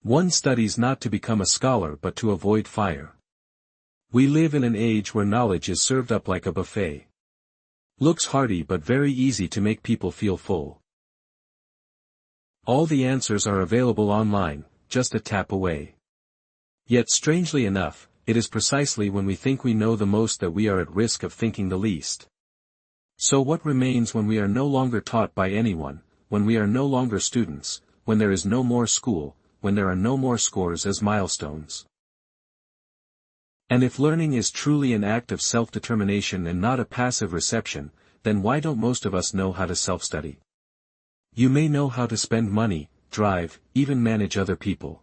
One studies not to become a scholar but to avoid fire. We live in an age where knowledge is served up like a buffet. Looks hearty but very easy to make people feel full. All the answers are available online, just a tap away. Yet strangely enough, it is precisely when we think we know the most that we are at risk of thinking the least. So what remains when we are no longer taught by anyone, when we are no longer students, when there is no more school, when there are no more scores as milestones? And if learning is truly an act of self-determination and not a passive reception, then why don't most of us know how to self-study? You may know how to spend money, drive, even manage other people.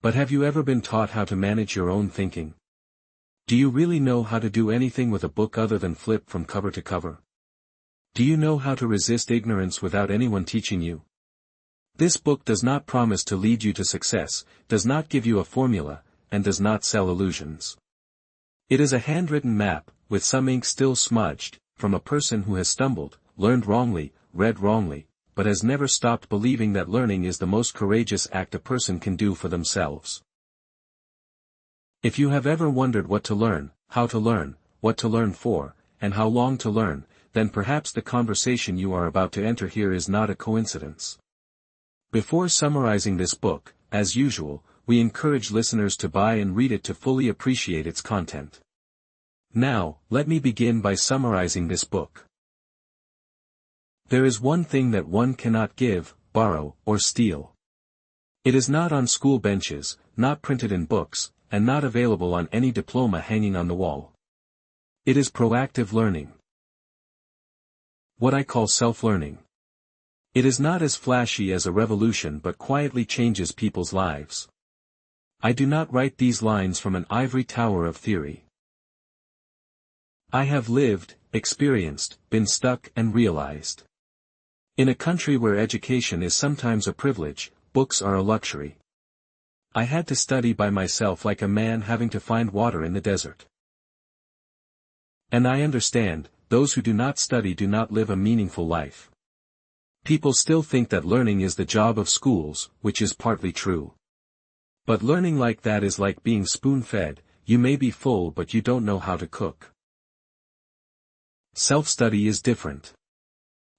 But have you ever been taught how to manage your own thinking? Do you really know how to do anything with a book other than flip from cover to cover? Do you know how to resist ignorance without anyone teaching you? This book does not promise to lead you to success, does not give you a formula, and does not sell illusions. It is a handwritten map, with some ink still smudged, from a person who has stumbled, learned wrongly, read wrongly, but has never stopped believing that learning is the most courageous act a person can do for themselves. If you have ever wondered what to learn, how to learn, what to learn for, and how long to learn, then perhaps the conversation you are about to enter here is not a coincidence. Before summarizing this book, as usual, we encourage listeners to buy and read it to fully appreciate its content. Now, let me begin by summarizing this book. There is one thing that one cannot give, borrow, or steal. It is not on school benches, not printed in books, and not available on any diploma hanging on the wall. It is proactive learning. What I call self-learning. It is not as flashy as a revolution but quietly changes people's lives. I do not write these lines from an ivory tower of theory. I have lived, experienced, been stuck and realized. In a country where education is sometimes a privilege, books are a luxury. I had to study by myself like a man having to find water in the desert. And I understand, those who do not study do not live a meaningful life. People still think that learning is the job of schools, which is partly true. But learning like that is like being spoon-fed, you may be full but you don't know how to cook. Self-study is different.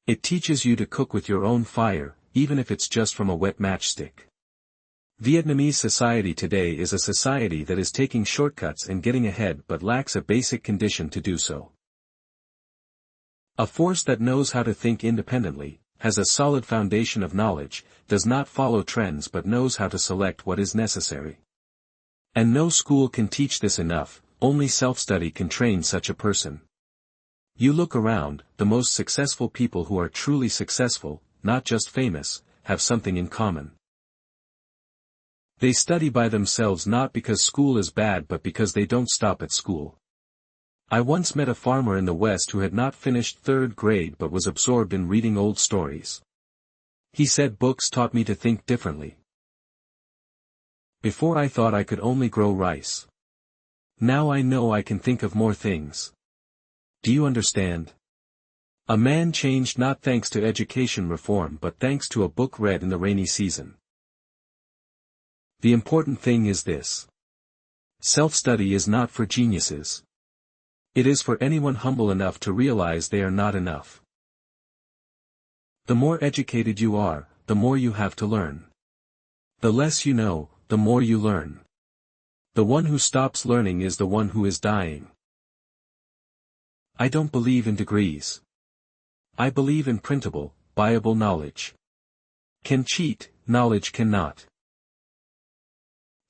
It teaches you to cook with your own fire, even if it's just from a wet matchstick. Vietnamese society today is a society that is taking shortcuts and getting ahead but lacks a basic condition to do so. A force that knows how to think independently, has a solid foundation of knowledge, does not follow trends but knows how to select what is necessary. And no school can teach this enough, only self-study can train such a person. You look around, the most successful people who are truly successful, not just famous, have something in common. They study by themselves not because school is bad but because they don't stop at school. I once met a farmer in the West who had not finished third grade but was absorbed in reading old stories. He said books taught me to think differently. Before I thought I could only grow rice. Now I know I can think of more things. Do you understand? A man changed not thanks to education reform but thanks to a book read in the rainy season. The important thing is this. Self-study is not for geniuses. It is for anyone humble enough to realize they are not enough. The more educated you are, the more you have to learn. The less you know, the more you learn. The one who stops learning is the one who is dying. I don't believe in degrees. I believe in printable, buyable knowledge. Can cheat, knowledge cannot.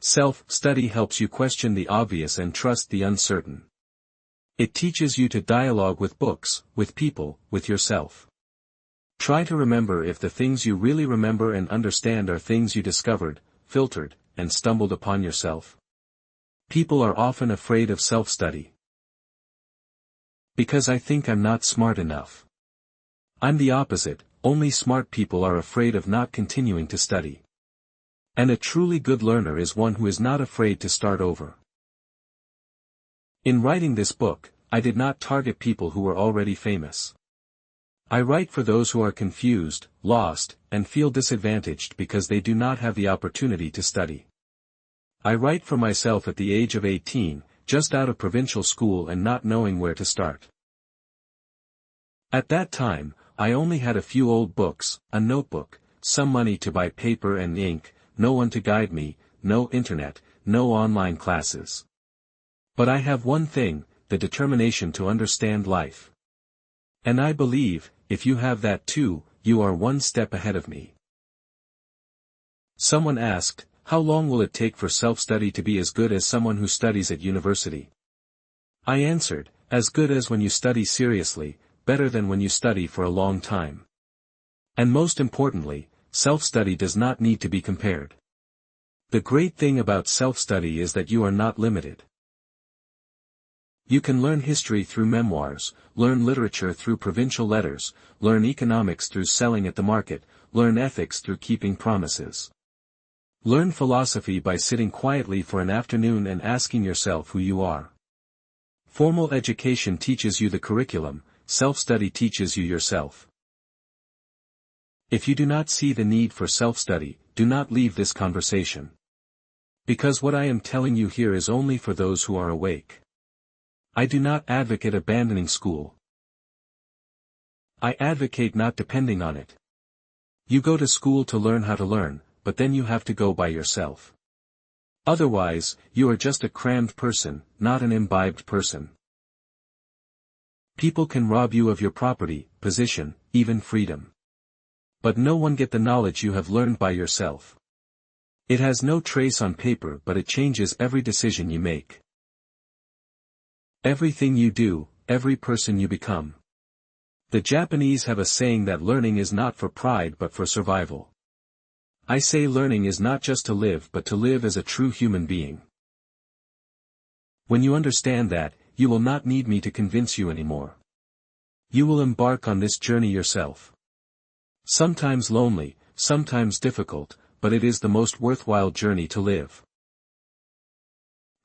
Self-study helps you question the obvious and trust the uncertain. It teaches you to dialogue with books, with people, with yourself. Try to remember if the things you really remember and understand are things you discovered, filtered, and stumbled upon yourself. People are often afraid of self-study. Because I think I'm not smart enough. I'm the opposite, only smart people are afraid of not continuing to study. And a truly good learner is one who is not afraid to start over. In writing this book, I did not target people who were already famous. I write for those who are confused, lost, and feel disadvantaged because they do not have the opportunity to study. I write for myself at the age of 18, just out of provincial school and not knowing where to start. At that time, I only had a few old books, a notebook, some money to buy paper and ink, no one to guide me, no internet, no online classes. But I have one thing, the determination to understand life. And I believe, if you have that too, you are one step ahead of me. Someone asked, how long will it take for self-study to be as good as someone who studies at university? I answered, as good as when you study seriously, better than when you study for a long time. And most importantly, self-study does not need to be compared. The great thing about self-study is that you are not limited. You can learn history through memoirs, learn literature through provincial letters, learn economics through selling at the market, learn ethics through keeping promises. Learn philosophy by sitting quietly for an afternoon and asking yourself who you are. Formal education teaches you the curriculum, self-study teaches you yourself. If you do not see the need for self-study, do not leave this conversation. Because what I am telling you here is only for those who are awake. I do not advocate abandoning school. I advocate not depending on it. You go to school to learn how to learn, but then you have to go by yourself. Otherwise, you are just a crammed person, not an imbibed person. People can rob you of your property, position, even freedom. But no one get the knowledge you have learned by yourself. It has no trace on paper, but it changes every decision you make. Everything you do, every person you become. The Japanese have a saying that learning is not for pride but for survival. I say learning is not just to live but to live as a true human being. When you understand that, you will not need me to convince you anymore. You will embark on this journey yourself. Sometimes lonely, sometimes difficult, but it is the most worthwhile journey to live.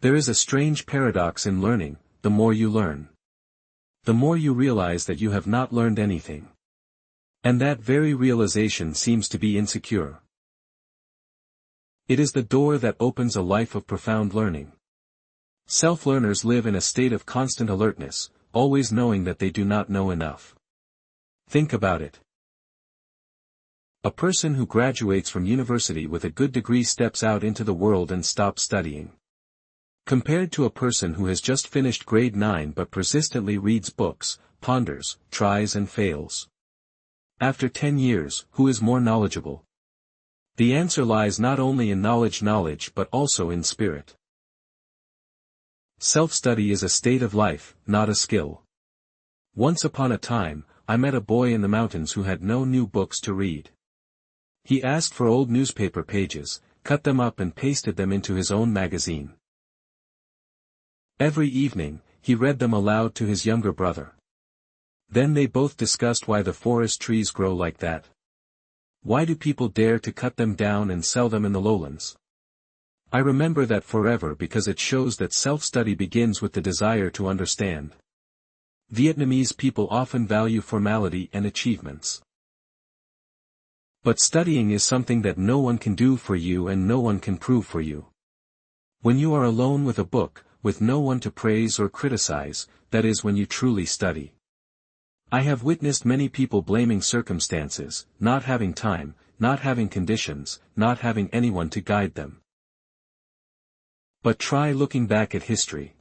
There is a strange paradox in learning: the more you learn, the more you realize that you have not learned anything. And that very realization seems to be insecure. It is the door that opens a life of profound learning. Self-learners live in a state of constant alertness, always knowing that they do not know enough. Think about it. A person who graduates from university with a good degree steps out into the world and stops studying. Compared to a person who has just finished grade 9 but persistently reads books, ponders, tries and fails. After 10 years, who is more knowledgeable? The answer lies not only in knowledge but also in spirit. Self-study is a state of life, not a skill. Once upon a time, I met a boy in the mountains who had no new books to read. He asked for old newspaper pages, cut them up and pasted them into his own magazine. Every evening, he read them aloud to his younger brother. Then they both discussed why the forest trees grow like that. Why do people dare to cut them down and sell them in the lowlands? I remember that forever because it shows that self-study begins with the desire to understand. Vietnamese people often value formality and achievements. But studying is something that no one can do for you and no one can prove for you. When you are alone with a book, with no one to praise or criticize, that is when you truly study. I have witnessed many people blaming circumstances, not having time, not having conditions, not having anyone to guide them. But try looking back at history.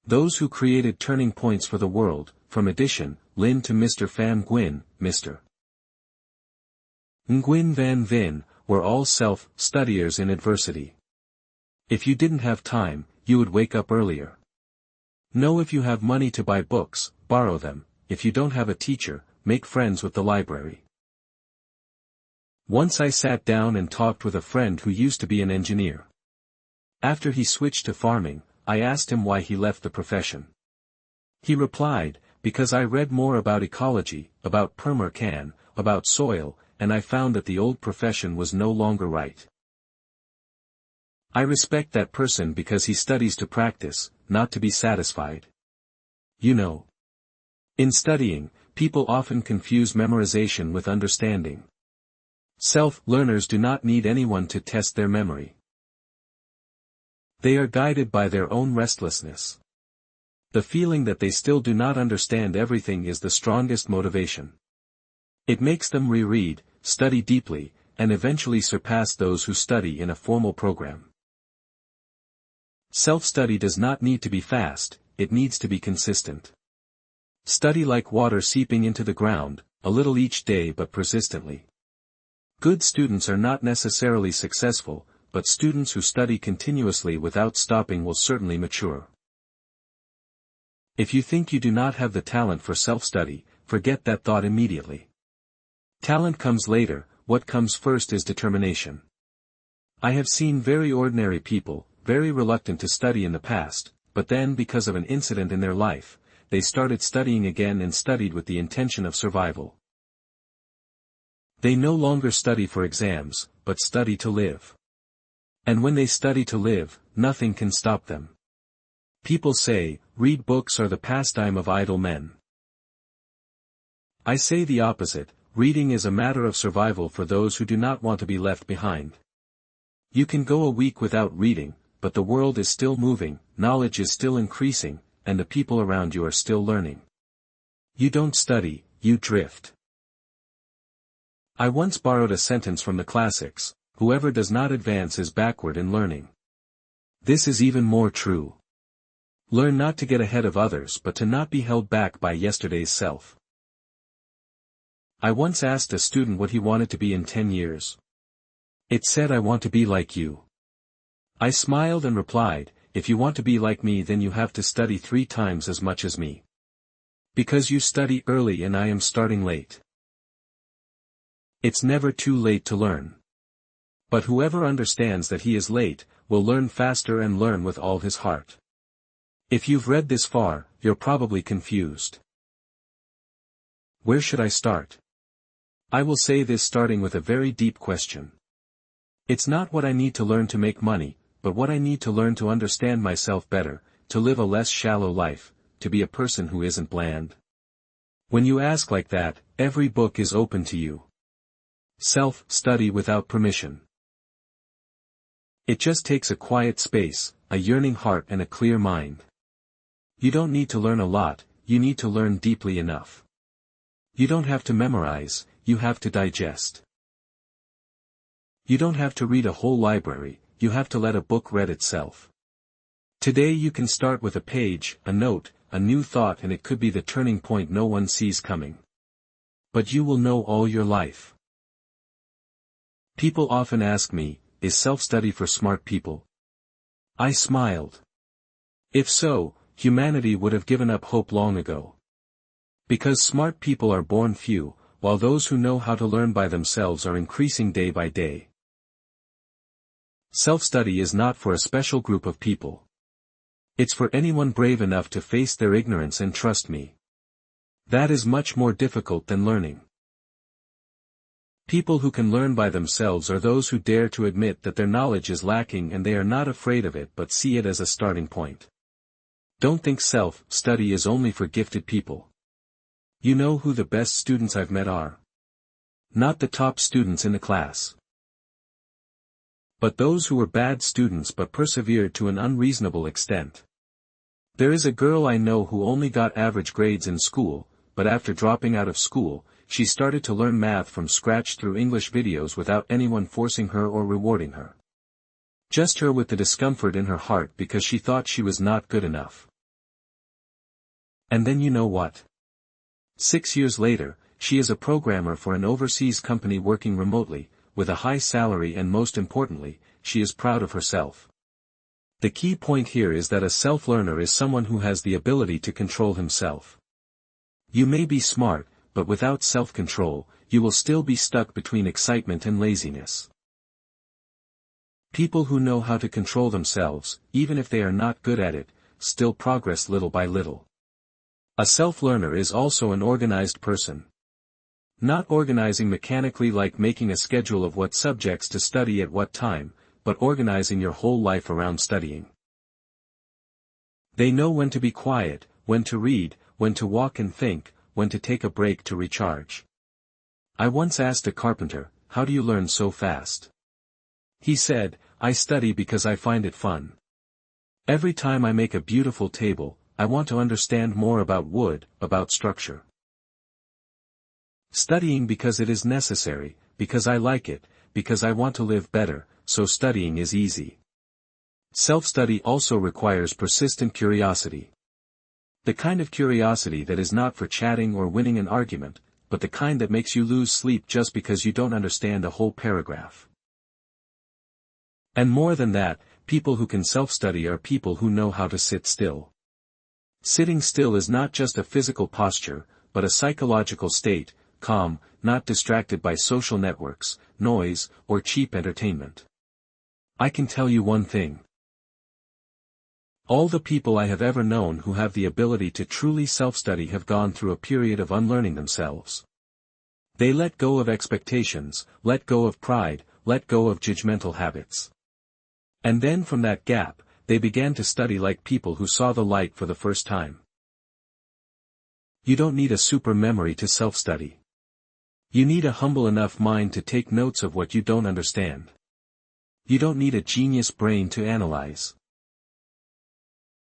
Those who created turning points for the world, from Edition, Lin to Mr. Pham Nguyen, Mr. Nguyen Van Vin, were all self-studiers in adversity. If you didn't have time, you would wake up earlier. Know if you have money to buy books, borrow them. If you don't have a teacher, make friends with the library. Once I sat down and talked with a friend who used to be an engineer. After he switched to farming, I asked him why he left the profession. He replied, because I read more about ecology, about permacan, about soil, and I found that the old profession was no longer right. I respect that person because he studies to practice, not to be satisfied. You know. In studying, people often confuse memorization with understanding. Self-learners do not need anyone to test their memory. They are guided by their own restlessness. The feeling that they still do not understand everything is the strongest motivation. It makes them reread, study deeply, and eventually surpass those who study in a formal program. Self-study does not need to be fast, it needs to be consistent. Study like water seeping into the ground, a little each day but persistently. Good students are not necessarily successful, but students who study continuously without stopping will certainly mature. If you think you do not have the talent for self-study, forget that thought immediately. Talent comes later, what comes first is determination. I have seen very ordinary people, very reluctant to study in the past, but then because of an incident in their life, they started studying again and studied with the intention of survival. They no longer study for exams, but study to live. And when they study to live, nothing can stop them. People say, read books are the pastime of idle men. I say the opposite, reading is a matter of survival for those who do not want to be left behind. You can go a week without reading, but the world is still moving, knowledge is still increasing, and the people around you are still learning. You don't study, you drift. I once borrowed a sentence from the classics, whoever does not advance is backward in learning. This is even more true. Learn not to get ahead of others but to not be held back by yesterday's self. I once asked a student what he wanted to be in 10 years. It said, I want to be like you. I smiled and replied, if you want to be like me then you have to study 3 times as much as me. Because you study early and I am starting late. It's never too late to learn. But whoever understands that he is late, will learn faster and learn with all his heart. If you've read this far, you're probably confused. Where should I start? I will say this starting with a very deep question. It's not what I need to learn to make money, but what I need to learn to understand myself better, to live a less shallow life, to be a person who isn't bland. When you ask like that, every book is open to you. Self-study without permission. It just takes a quiet space, a yearning heart and a clear mind. You don't need to learn a lot, you need to learn deeply enough. You don't have to memorize, you have to digest. You don't have to read a whole library, you have to let a book read itself. Today you can start with a page, a note, a new thought, and it could be the turning point no one sees coming. But you will know all your life. People often ask me, is self-study for smart people? I smiled. If so, humanity would have given up hope long ago. Because smart people are born few, while those who know how to learn by themselves are increasing day by day. Self-study is not for a special group of people. It's for anyone brave enough to face their ignorance and trust me. That is much more difficult than learning. People who can learn by themselves are those who dare to admit that their knowledge is lacking and they are not afraid of it but see it as a starting point. Don't think self-study is only for gifted people. You know who the best students I've met are? Not the top students in the class. But those who were bad students but persevered to an unreasonable extent. There is a girl I know who only got average grades in school, but after dropping out of school, she started to learn math from scratch through English videos without anyone forcing her or rewarding her. Just her with the discomfort in her heart because she thought she was not good enough. And then you know what? 6 years later, she is a programmer for an overseas company working remotely, with a high salary, and most importantly, she is proud of herself. The key point here is that a self-learner is someone who has the ability to control himself. You may be smart, but without self-control, you will still be stuck between excitement and laziness. People who know how to control themselves, even if they are not good at it, still progress little by little. A self-learner is also an organized person. Not organizing mechanically like making a schedule of what subjects to study at what time, but organizing your whole life around studying. They know when to be quiet, when to read, when to walk and think, when to take a break to recharge. I once asked a carpenter, "How do you learn so fast?" He said, "I study because I find it fun. Every time I make a beautiful table, I want to understand more about wood, about structure. Studying because it is necessary, because I like it, because I want to live better, so studying is easy." Self-study also requires persistent curiosity. The kind of curiosity that is not for chatting or winning an argument, but the kind that makes you lose sleep just because you don't understand a whole paragraph. And more than that, people who can self-study are people who know how to sit still. Sitting still is not just a physical posture, but a psychological state, calm, not distracted by social networks, noise, or cheap entertainment. I can tell you one thing. All the people I have ever known who have the ability to truly self-study have gone through a period of unlearning themselves. They let go of expectations, let go of pride, let go of judgmental habits. And then from that gap, they began to study like people who saw the light for the first time. You don't need a super memory to self-study. You need a humble enough mind to take notes of what you don't understand. You don't need a genius brain to analyze.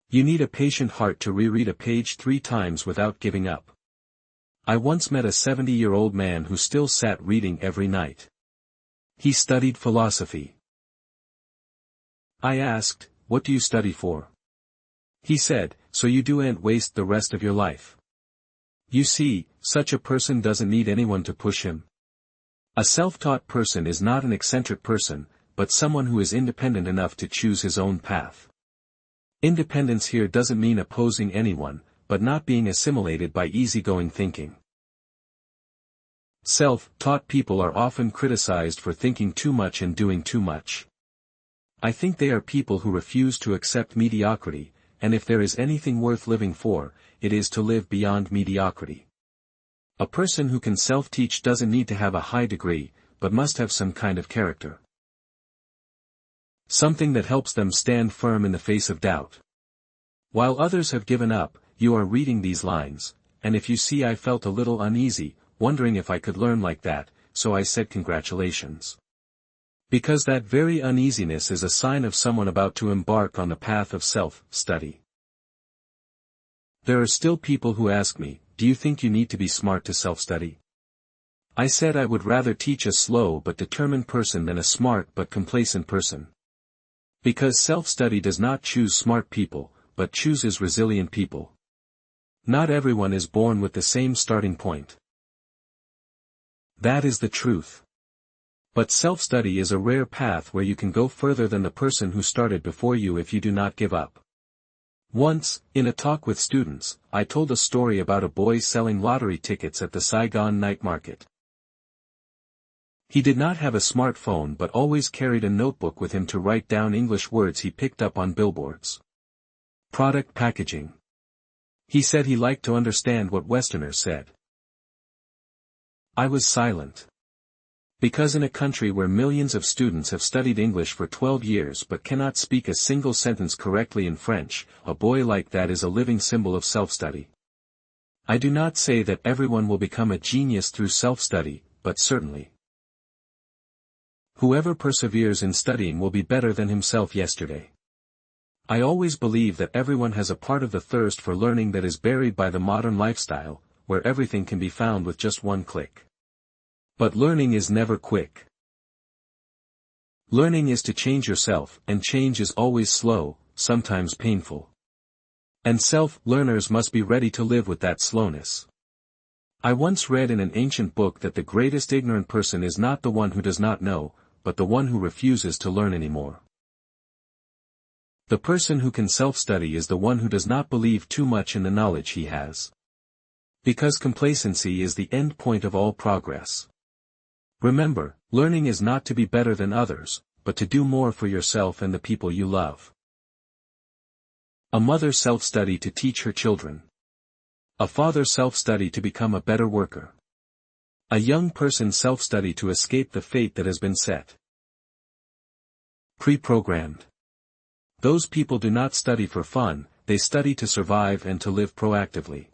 You need a patient heart to reread a page 3 times without giving up. I once met a 70-year-old man who still sat reading every night. He studied philosophy. I asked, "What do you study for?" He said, "So you don't waste the rest of your life." You see, such a person doesn't need anyone to push him. A self-taught person is not an eccentric person, but someone who is independent enough to choose his own path. Independence here doesn't mean opposing anyone, but not being assimilated by easygoing thinking. Self-taught people are often criticized for thinking too much and doing too much. I think they are people who refuse to accept mediocrity, and if there is anything worth living for, it is to live beyond mediocrity. A person who can self-teach doesn't need to have a high degree, but must have some kind of character. Something that helps them stand firm in the face of doubt. While others have given up, you are reading these lines, and if you see, I felt a little uneasy, wondering if I could learn like that, so I said congratulations. Because that very uneasiness is a sign of someone about to embark on the path of self-study. There are still people who ask me, "Do you think you need to be smart to self-study?" I said I would rather teach a slow but determined person than a smart but complacent person. Because self-study does not choose smart people, but chooses resilient people. Not everyone is born with the same starting point. That is the truth. But self-study is a rare path where you can go further than the person who started before you if you do not give up. Once, in a talk with students, I told a story about a boy selling lottery tickets at the Saigon night market. He did not have a smartphone but always carried a notebook with him to write down English words he picked up on billboards. Product packaging. He said he liked to understand what Westerners said. I was silent. Because in a country where millions of students have studied English for 12 years but cannot speak a single sentence correctly in French, a boy like that is a living symbol of self-study. I do not say that everyone will become a genius through self-study, but certainly. Whoever perseveres in studying will be better than himself yesterday. I always believe that everyone has a part of the thirst for learning that is buried by the modern lifestyle, where everything can be found with just one click. But learning is never quick. Learning is to change yourself, and change is always slow, sometimes painful. And self-learners must be ready to live with that slowness. I once read in an ancient book that the greatest ignorant person is not the one who does not know, but the one who refuses to learn anymore. The person who can self-study is the one who does not believe too much in the knowledge he has. Because complacency is the end point of all progress. Remember, learning is not to be better than others, but to do more for yourself and the people you love. A mother self-study to teach her children. A father self-study to become a better worker. A young person self-study to escape the fate that has been set. Pre-programmed. Those people do not study for fun, they study to survive and to live proactively.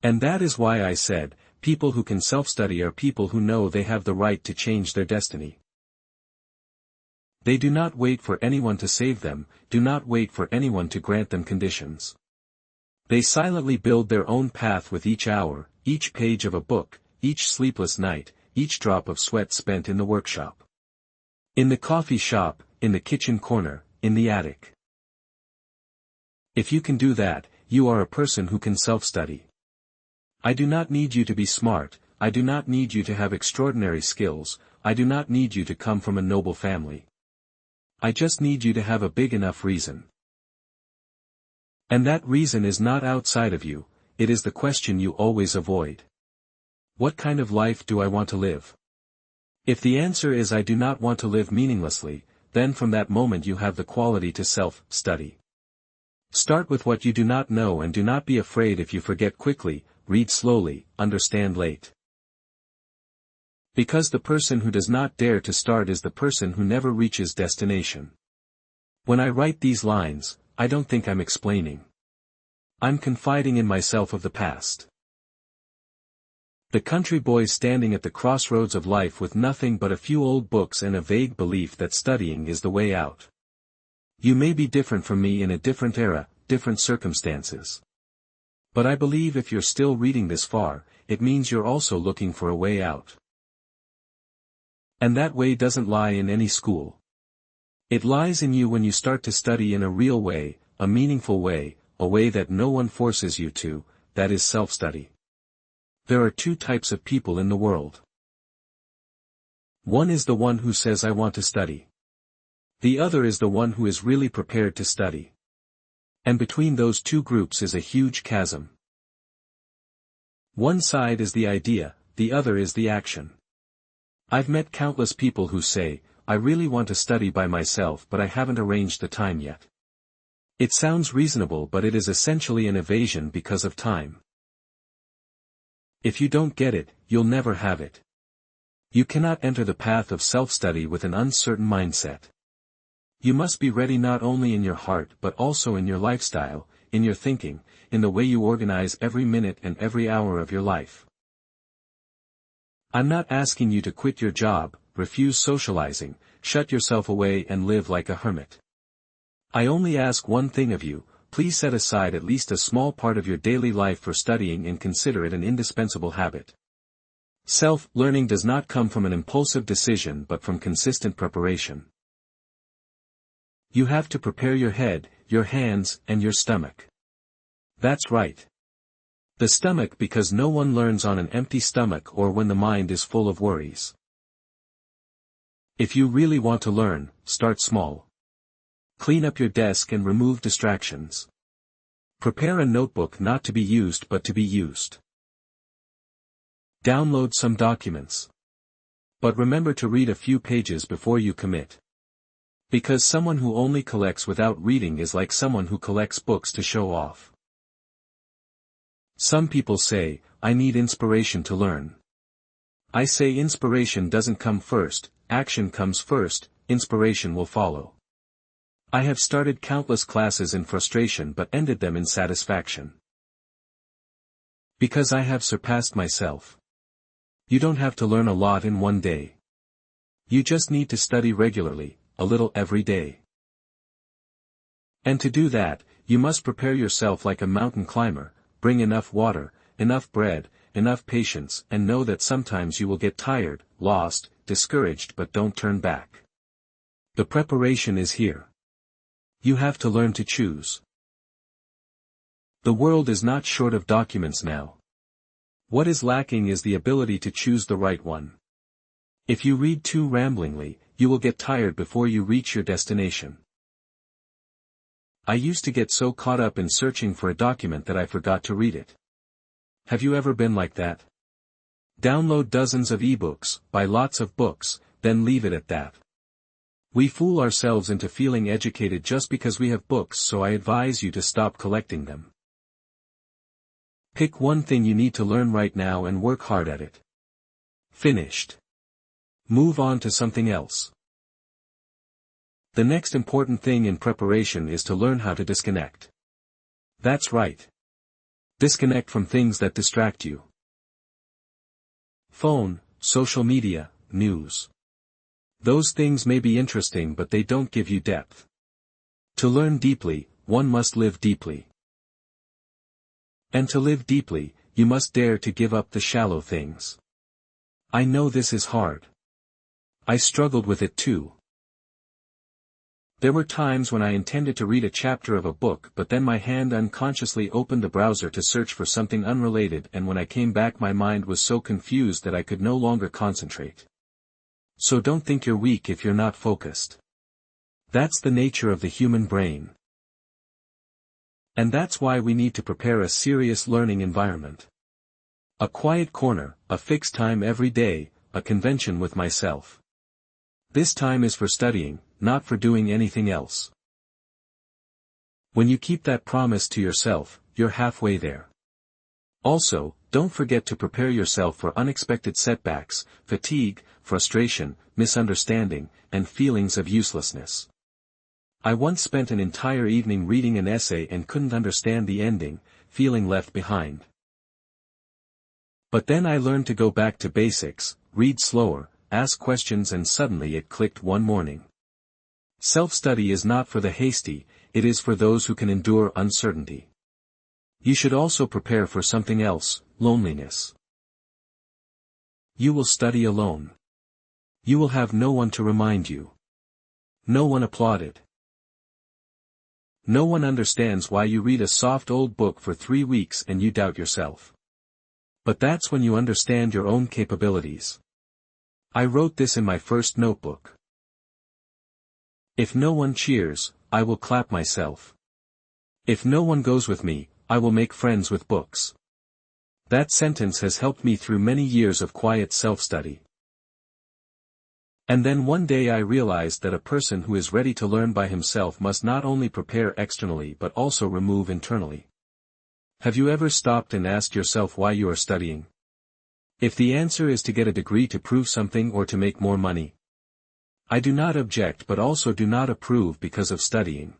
And that is why I said, people who can self-study are people who know they have the right to change their destiny. They do not wait for anyone to save them, do not wait for anyone to grant them conditions. They silently build their own path with each hour, each page of a book, each sleepless night, each drop of sweat spent in the workshop. In the coffee shop, in the kitchen corner, in the attic. If you can do that, you are a person who can self-study. I do not need you to be smart, I do not need you to have extraordinary skills, I do not need you to come from a noble family. I just need you to have a big enough reason. And that reason is not outside of you, it is the question you always avoid. What kind of life do I want to live? If the answer is I do not want to live meaninglessly, then from that moment you have the quality to self-study. Start with what you do not know and do not be afraid if you forget quickly, read slowly, understand late. Because the person who does not dare to start is the person who never reaches destination. When I write these lines, I don't think I'm explaining. I'm confiding in myself of the past. The country boy standing at the crossroads of life with nothing but a few old books and a vague belief that studying is the way out. You may be different from me in a different era, different circumstances. But I believe if you're still reading this far, it means you're also looking for a way out. And that way doesn't lie in any school. It lies in you when you start to study in a real way, a meaningful way, a way that no one forces you to, that is self-study. There are two types of people in the world. One is the one who says I want to study. The other is the one who is really prepared to study. And between those two groups is a huge chasm. One side is the idea, the other is the action. I've met countless people who say, I really want to study by myself but I haven't arranged the time yet. It sounds reasonable but it is essentially an evasion because of time. If you don't get it, you'll never have it. You cannot enter the path of self-study with an uncertain mindset. You must be ready not only in your heart but also in your lifestyle, in your thinking, in the way you organize every minute and every hour of your life. I'm not asking you to quit your job, refuse socializing, shut yourself away and live like a hermit. I only ask one thing of you, please set aside at least a small part of your daily life for studying and consider it an indispensable habit. Self-learning does not come from an impulsive decision but from consistent preparation. You have to prepare your head, your hands, and your stomach. That's right. The stomach because no one learns on an empty stomach or when the mind is full of worries. If you really want to learn, start small. Clean up your desk and remove distractions. Prepare a notebook not to be used but to be used. Download some documents. But remember to read a few pages before you commit. Because someone who only collects without reading is like someone who collects books to show off. Some people say, I need inspiration to learn. I say inspiration doesn't come first, action comes first, inspiration will follow. I have started countless classes in frustration but ended them in satisfaction. Because I have surpassed myself. You don't have to learn a lot in one day. You just need to study regularly, a little every day. And to do that, you must prepare yourself like a mountain climber, bring enough water, enough bread, enough patience and know that sometimes you will get tired, lost, discouraged but don't turn back. The preparation is here. You have to learn to choose. The world is not short of documents now. What is lacking is the ability to choose the right one. If you read too ramblingly, you will get tired before you reach your destination. I used to get so caught up in searching for a document that I forgot to read it. Have you ever been like that? Download dozens of ebooks, buy lots of books, then leave it at that. We fool ourselves into feeling educated just because we have books, so I advise you to stop collecting them. Pick one thing you need to learn right now and work hard at it. Finished. Move on to something else. The next important thing in preparation is to learn how to disconnect. That's right. Disconnect from things that distract you. Phone, social media, news. Those things may be interesting, but they don't give you depth. To learn deeply, one must live deeply. And to live deeply, you must dare to give up the shallow things. I know this is hard. I struggled with it too. There were times when I intended to read a chapter of a book, but then my hand unconsciously opened the browser to search for something unrelated, and when I came back my mind was so confused that I could no longer concentrate. So don't think you're weak if you're not focused. That's the nature of the human brain. And that's why we need to prepare a serious learning environment. A quiet corner, a fixed time every day, a convention with myself. This time is for studying, not for doing anything else. When you keep that promise to yourself, you're halfway there. Also, don't forget to prepare yourself for unexpected setbacks, fatigue, frustration, misunderstanding, and feelings of uselessness. I once spent an entire evening reading an essay and couldn't understand the ending, feeling left behind. But then I learned to go back to basics, read slower, ask questions, and suddenly it clicked one morning. Self-study is not for the hasty, it is for those who can endure uncertainty. You should also prepare for something else, loneliness. You will study alone. You will have no one to remind you. No one applauded. No one understands why you read a soft old book for 3 weeks and you doubt yourself. But that's when you understand your own capabilities. I wrote this in my first notebook. If no one cheers, I will clap myself. If no one goes with me, I will make friends with books. That sentence has helped me through many years of quiet self-study. And then one day I realized that a person who is ready to learn by himself must not only prepare externally but also remove internally. Have you ever stopped and asked yourself why you are studying? If the answer is to get a degree to prove something or to make more money, I do not object but also do not approve because of studying.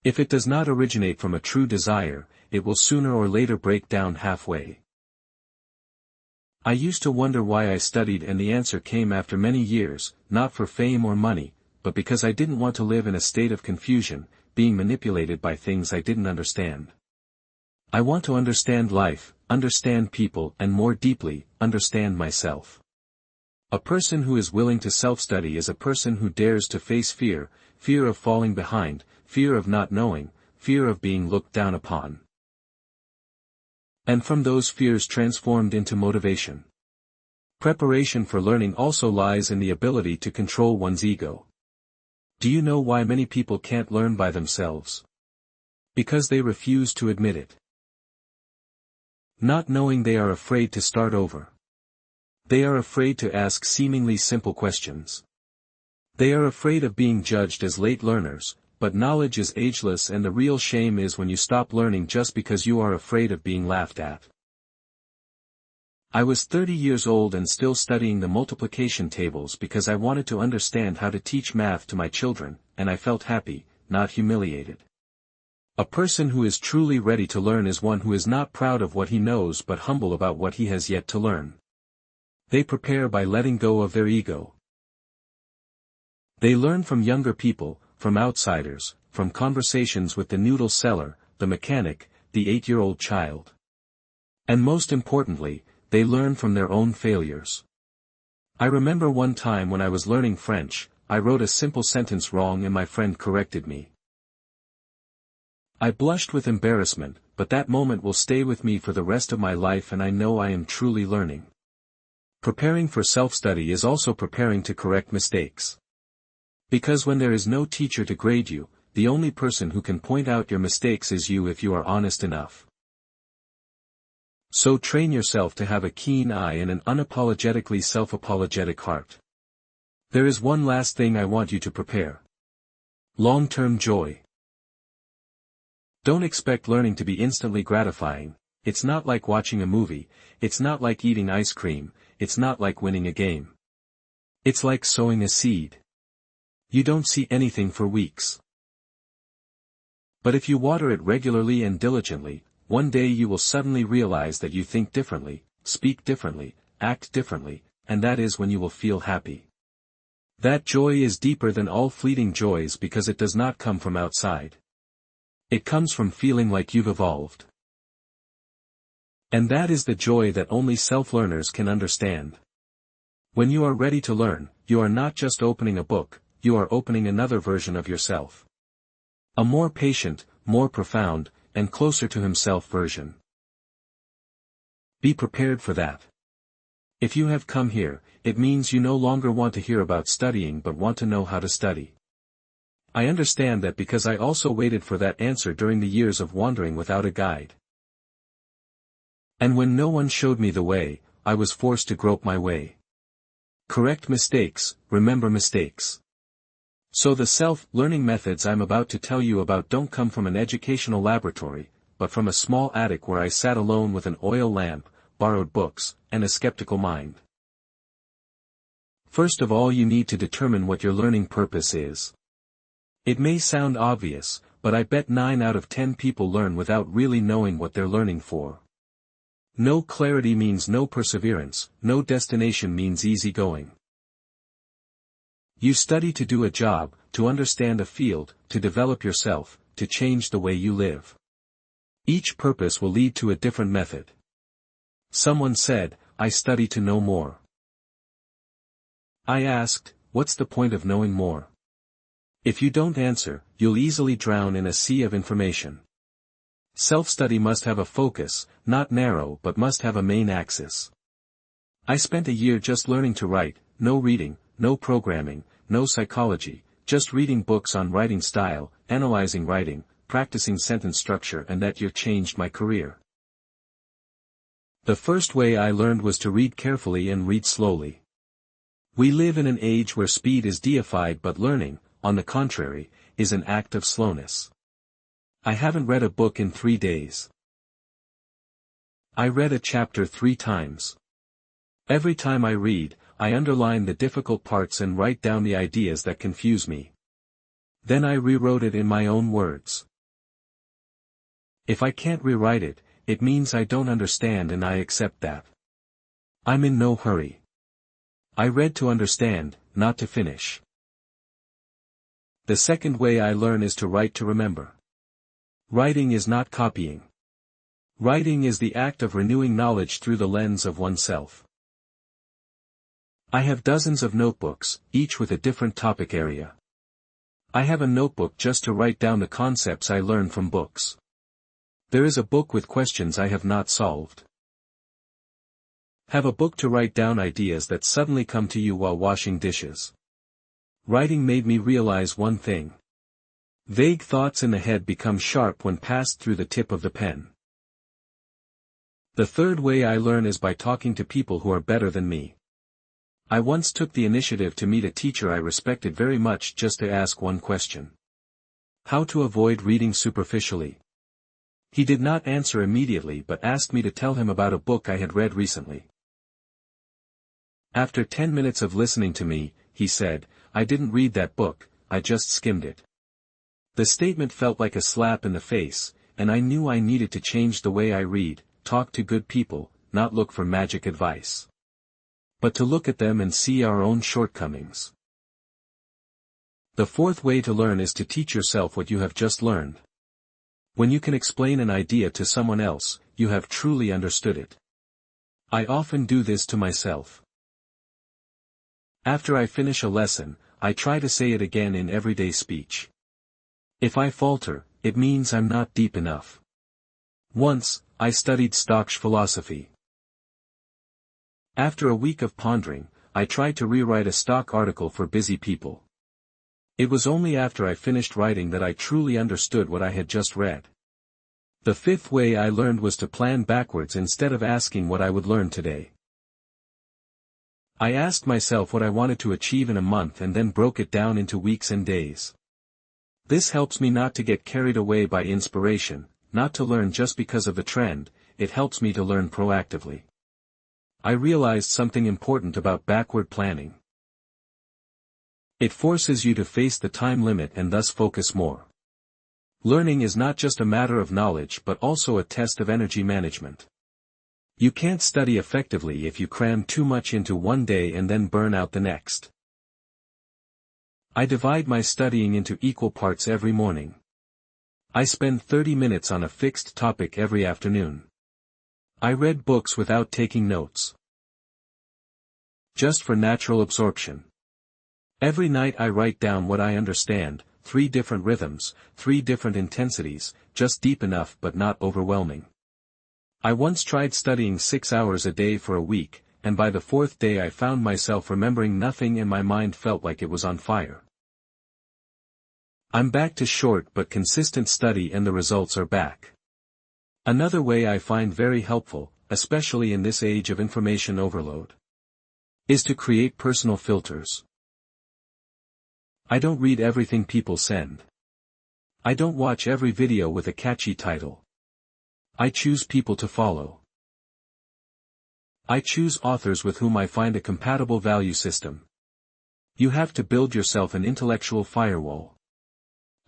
If it does not originate from a true desire, it will sooner or later break down halfway. I used to wonder why I studied, and the answer came after many years, not for fame or money, but because I didn't want to live in a state of confusion, being manipulated by things I didn't understand. I want to understand life, understand people, and more deeply, understand myself. A person who is willing to self-study is a person who dares to face fear, fear of falling behind, fear of not knowing, fear of being looked down upon. And from those fears transformed into motivation. Preparation for learning also lies in the ability to control one's ego. Do you know why many people can't learn by themselves? Because they refuse to admit it. Not knowing, they are afraid to start over. They are afraid to ask seemingly simple questions. They are afraid of being judged as late learners, but knowledge is ageless, and the real shame is when you stop learning just because you are afraid of being laughed at. I was 30 years old and still studying the multiplication tables because I wanted to understand how to teach math to my children, and I felt happy, not humiliated. A person who is truly ready to learn is one who is not proud of what he knows but humble about what he has yet to learn. They prepare by letting go of their ego. They learn from younger people, from outsiders, from conversations with the noodle seller, the mechanic, the 8-year-old child. And most importantly, they learn from their own failures. I remember one time when I was learning French, I wrote a simple sentence wrong and my friend corrected me. I blushed with embarrassment, but that moment will stay with me for the rest of my life, and I know I am truly learning. Preparing for self-study is also preparing to correct mistakes. Because when there is no teacher to grade you, the only person who can point out your mistakes is you if you are honest enough. So train yourself to have a keen eye and an unapologetically self-apologetic heart. There is one last thing I want you to prepare. Long-term joy. Don't expect learning to be instantly gratifying. It's not like watching a movie, it's not like eating ice cream, it's not like winning a game. It's like sowing a seed. You don't see anything for weeks. But if you water it regularly and diligently, one day you will suddenly realize that you think differently, speak differently, act differently, and that is when you will feel happy. That joy is deeper than all fleeting joys because it does not come from outside. It comes from feeling like you've evolved. And that is the joy that only self-learners can understand. When you are ready to learn, you are not just opening a book, you are opening another version of yourself. A more patient, more profound, and closer to himself version. Be prepared for that. If you have come here, it means you no longer want to hear about studying but want to know how to study. I understand that because I also waited for that answer during the years of wandering without a guide. And when no one showed me the way, I was forced to grope my way. Correct mistakes, remember mistakes. So the self-learning methods I'm about to tell you about don't come from an educational laboratory, but from a small attic where I sat alone with an oil lamp, borrowed books, and a skeptical mind. First of all, you need to determine what your learning purpose is. It may sound obvious, but I bet 9 out of 10 people learn without really knowing what they're learning for. No clarity means no perseverance, no destination means easy going. You study to do a job, to understand a field, to develop yourself, to change the way you live. Each purpose will lead to a different method. Someone said, I study to know more. I asked, what's the point of knowing more? If you don't answer, you'll easily drown in a sea of information. Self-study must have a focus, not narrow but must have a main axis. I spent a year just learning to write, no reading, no programming, no psychology, just reading books on writing style, analyzing writing, practicing sentence structure, and that year changed my career. The first way I learned was to read carefully and read slowly. We live in an age where speed is deified but learning, on the contrary, is an act of slowness. I haven't read a book in 3 days. I read a chapter 3 times. Every time I read, I underline the difficult parts and write down the ideas that confuse me. Then I rewrote it in my own words. If I can't rewrite it, it means I don't understand, and I accept that. I'm in no hurry. I read to understand, not to finish. The second way I learn is to write to remember. Writing is not copying. Writing is the act of renewing knowledge through the lens of oneself. I have dozens of notebooks, each with a different topic area. I have a notebook just to write down the concepts I learn from books. There is a book with questions I have not solved. Have a book to write down ideas that suddenly come to you while washing dishes. Writing made me realize one thing. Vague thoughts in the head become sharp when passed through the tip of the pen. The third way I learn is by talking to people who are better than me. I once took the initiative to meet a teacher I respected very much just to ask one question. How to avoid reading superficially. He did not answer immediately but asked me to tell him about a book I had read recently. After 10 minutes of listening to me, he said, I didn't read that book, I just skimmed it. The statement felt like a slap in the face, and I knew I needed to change the way I read, talk to good people, not look for magic advice. But to look at them and see our own shortcomings. The fourth way to learn is to teach yourself what you have just learned. When you can explain an idea to someone else, you have truly understood it. I often do this to myself. After I finish a lesson, I try to say it again in everyday speech. If I falter, it means I'm not deep enough. Once, I studied stock philosophy. After a week of pondering, I tried to rewrite a stock article for busy people. It was only after I finished writing that I truly understood what I had just read. The fifth way I learned was to plan backwards instead of asking what I would learn today. I asked myself what I wanted to achieve in a month and then broke it down into weeks and days. This helps me not to get carried away by inspiration, not to learn just because of the trend, it helps me to learn proactively. I realized something important about backward planning. It forces you to face the time limit and thus focus more. Learning is not just a matter of knowledge but also a test of energy management. You can't study effectively if you cram too much into one day and then burn out the next. I divide my studying into equal parts every morning. I spend 30 minutes on a fixed topic every afternoon. I read books without taking notes. Just for natural absorption. Every night I write down what I understand, 3 different rhythms, 3 different intensities, just deep enough but not overwhelming. I once tried studying 6 hours a day for a week, and by the 4th day I found myself remembering nothing and my mind felt like it was on fire. I'm back to short but consistent study and the results are back. Another way I find very helpful, especially in this age of information overload, is to create personal filters. I don't read everything people send. I don't watch every video with a catchy title. I choose people to follow. I choose authors with whom I find a compatible value system. You have to build yourself an intellectual firewall.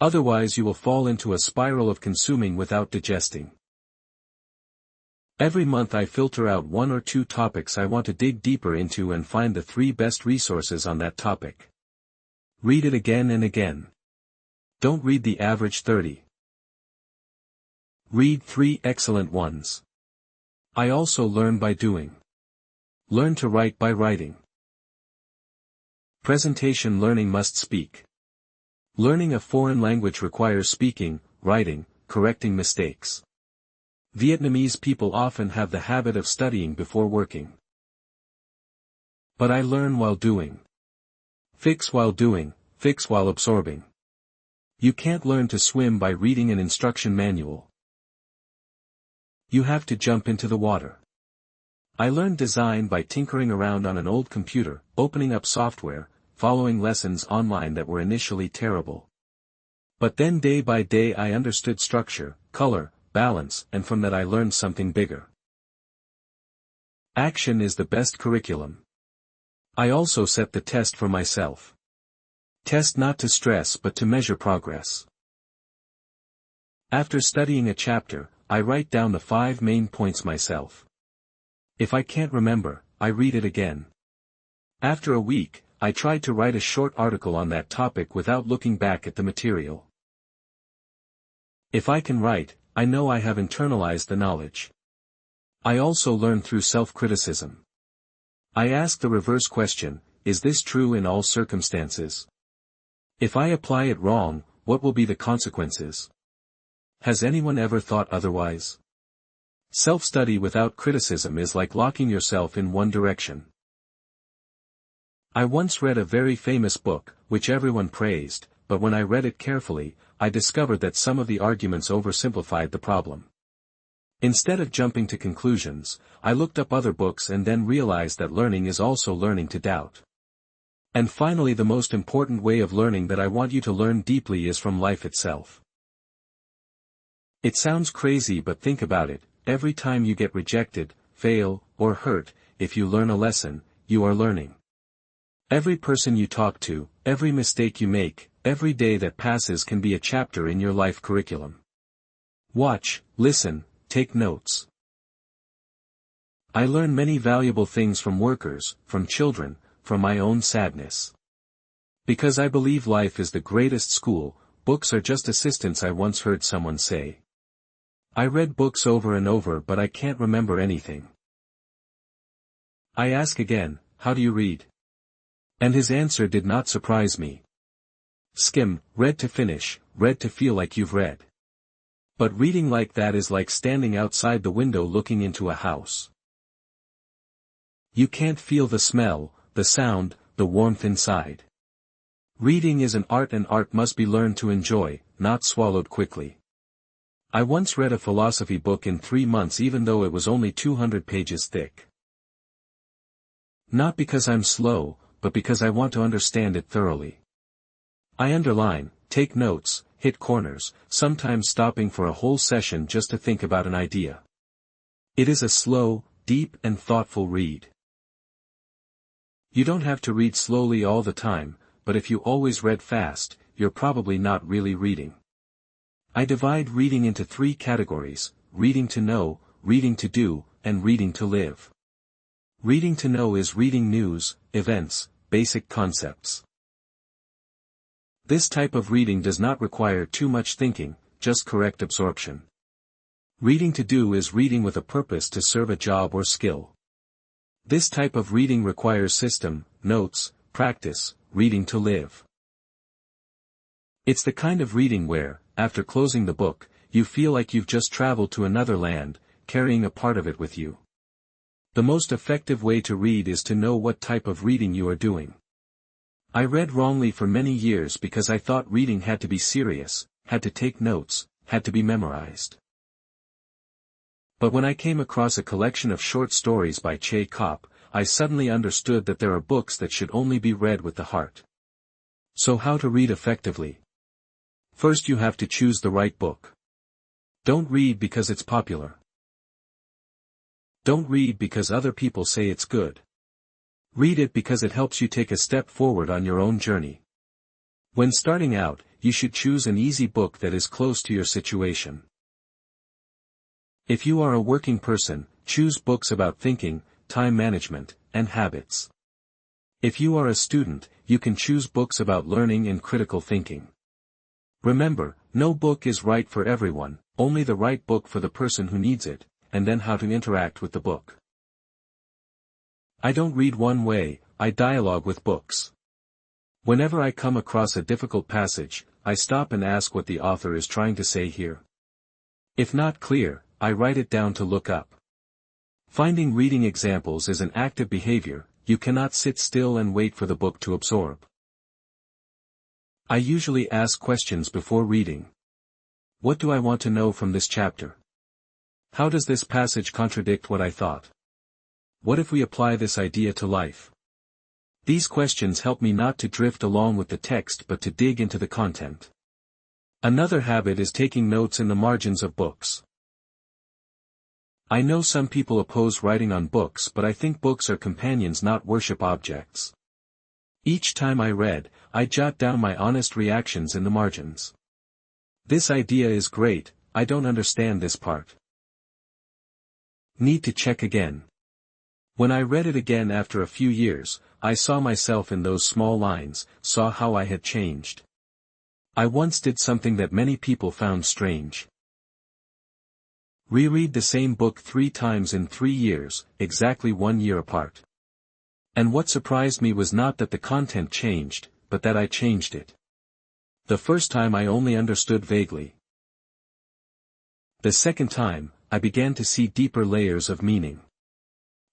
Otherwise you will fall into a spiral of consuming without digesting. Every month I filter out 1 or 2 topics I want to dig deeper into and find the 3 best resources on that topic. Read it again and again. Don't read the average 30. Read 3 excellent ones. I also learn by doing. Learn to write by writing. Presentation learning must speak. Learning a foreign language requires speaking, writing, correcting mistakes. Vietnamese people often have the habit of studying before working. But I learn while doing. Fix while doing, fix while absorbing. You can't learn to swim by reading an instruction manual. You have to jump into the water. I learned design by tinkering around on an old computer, opening up software, following lessons online that were initially terrible. But then day by day I understood structure, color, balance, and from that I learned something bigger. Action is the best curriculum. I also set the test for myself. Test not to stress but to measure progress. After studying a chapter, I write down the 5 main points myself. If I can't remember, I read it again. After a week, I tried to write a short article on that topic without looking back at the material. If I can write, I know I have internalized the knowledge. I also learn through self-criticism. I ask the reverse question, is this true in all circumstances? If I apply it wrong, what will be the consequences? Has anyone ever thought otherwise? Self-study without criticism is like locking yourself in one direction. I once read a very famous book, which everyone praised, but when I read it carefully, I discovered that some of the arguments oversimplified the problem. Instead of jumping to conclusions, I looked up other books and then realized that learning is also learning to doubt. And finally, the most important way of learning that I want you to learn deeply is from life itself. It sounds crazy, but think about it. Every time you get rejected, fail, or hurt, if you learn a lesson, you are learning. Every person you talk to, every mistake you make, every day that passes can be a chapter in your life curriculum. Watch, listen, take notes. I learn many valuable things from workers, from children, from my own sadness. Because I believe life is the greatest school, books are just assistants, I once heard someone say. I read books over and over but I can't remember anything. I ask again, how do you read? And his answer did not surprise me. Skim, read to finish, read to feel like you've read. But reading like that is like standing outside the window looking into a house. You can't feel the smell, the sound, the warmth inside. Reading is an art and art must be learned to enjoy, not swallowed quickly. I once read a philosophy book in 3 months even though it was only 200 pages thick. Not because I'm slow, but because I want to understand it thoroughly. I underline, take notes, hit corners, sometimes stopping for a whole session just to think about an idea. It is a slow, deep and thoughtful read. You don't have to read slowly all the time, but if you always read fast, you're probably not really reading. I divide reading into 3 categories: reading to know, reading to do, and reading to live. Reading to know is reading news, events, basic concepts. This type of reading does not require too much thinking, just correct absorption. Reading to do is reading with a purpose to serve a job or skill. This type of reading requires system, notes, practice. Reading to live. It's the kind of reading where, after closing the book, you feel like you've just traveled to another land, carrying a part of it with you. The most effective way to read is to know what type of reading you are doing. I read wrongly for many years because I thought reading had to be serious, had to take notes, had to be memorized. But when I came across a collection of short stories by Che Kopp, I suddenly understood that there are books that should only be read with the heart. So how to read effectively? First, you have to choose the right book. Don't read because it's popular. Don't read because other people say it's good. Read it because it helps you take a step forward on your own journey. When starting out, you should choose an easy book that is close to your situation. If you are a working person, choose books about thinking, time management, and habits. If you are a student, you can choose books about learning and critical thinking. Remember, no book is right for everyone, only the right book for the person who needs it, and then how to interact with the book. I don't read one way, I dialogue with books. Whenever I come across a difficult passage, I stop and ask what the author is trying to say here. If not clear, I write it down to look up. Finding reading examples is an active behavior. You cannot sit still and wait for the book to absorb. I usually ask questions before reading. What do I want to know from this chapter? How does this passage contradict what I thought? What if we apply this idea to life? These questions help me not to drift along with the text but to dig into the content. Another habit is taking notes in the margins of books. I know some people oppose writing on books, but I think books are companions, not worship objects. Each time I read, I jot down my honest reactions in the margins. This idea is great, I don't understand this part. Need to check again. When I read it again after a few years, I saw myself in those small lines, saw how I had changed. I once did something that many people found strange. Reread the same book 3 times in 3 years, exactly 1 year apart. And what surprised me was not that the content changed, but that I changed it. The first time I only understood vaguely. The second time, I began to see deeper layers of meaning.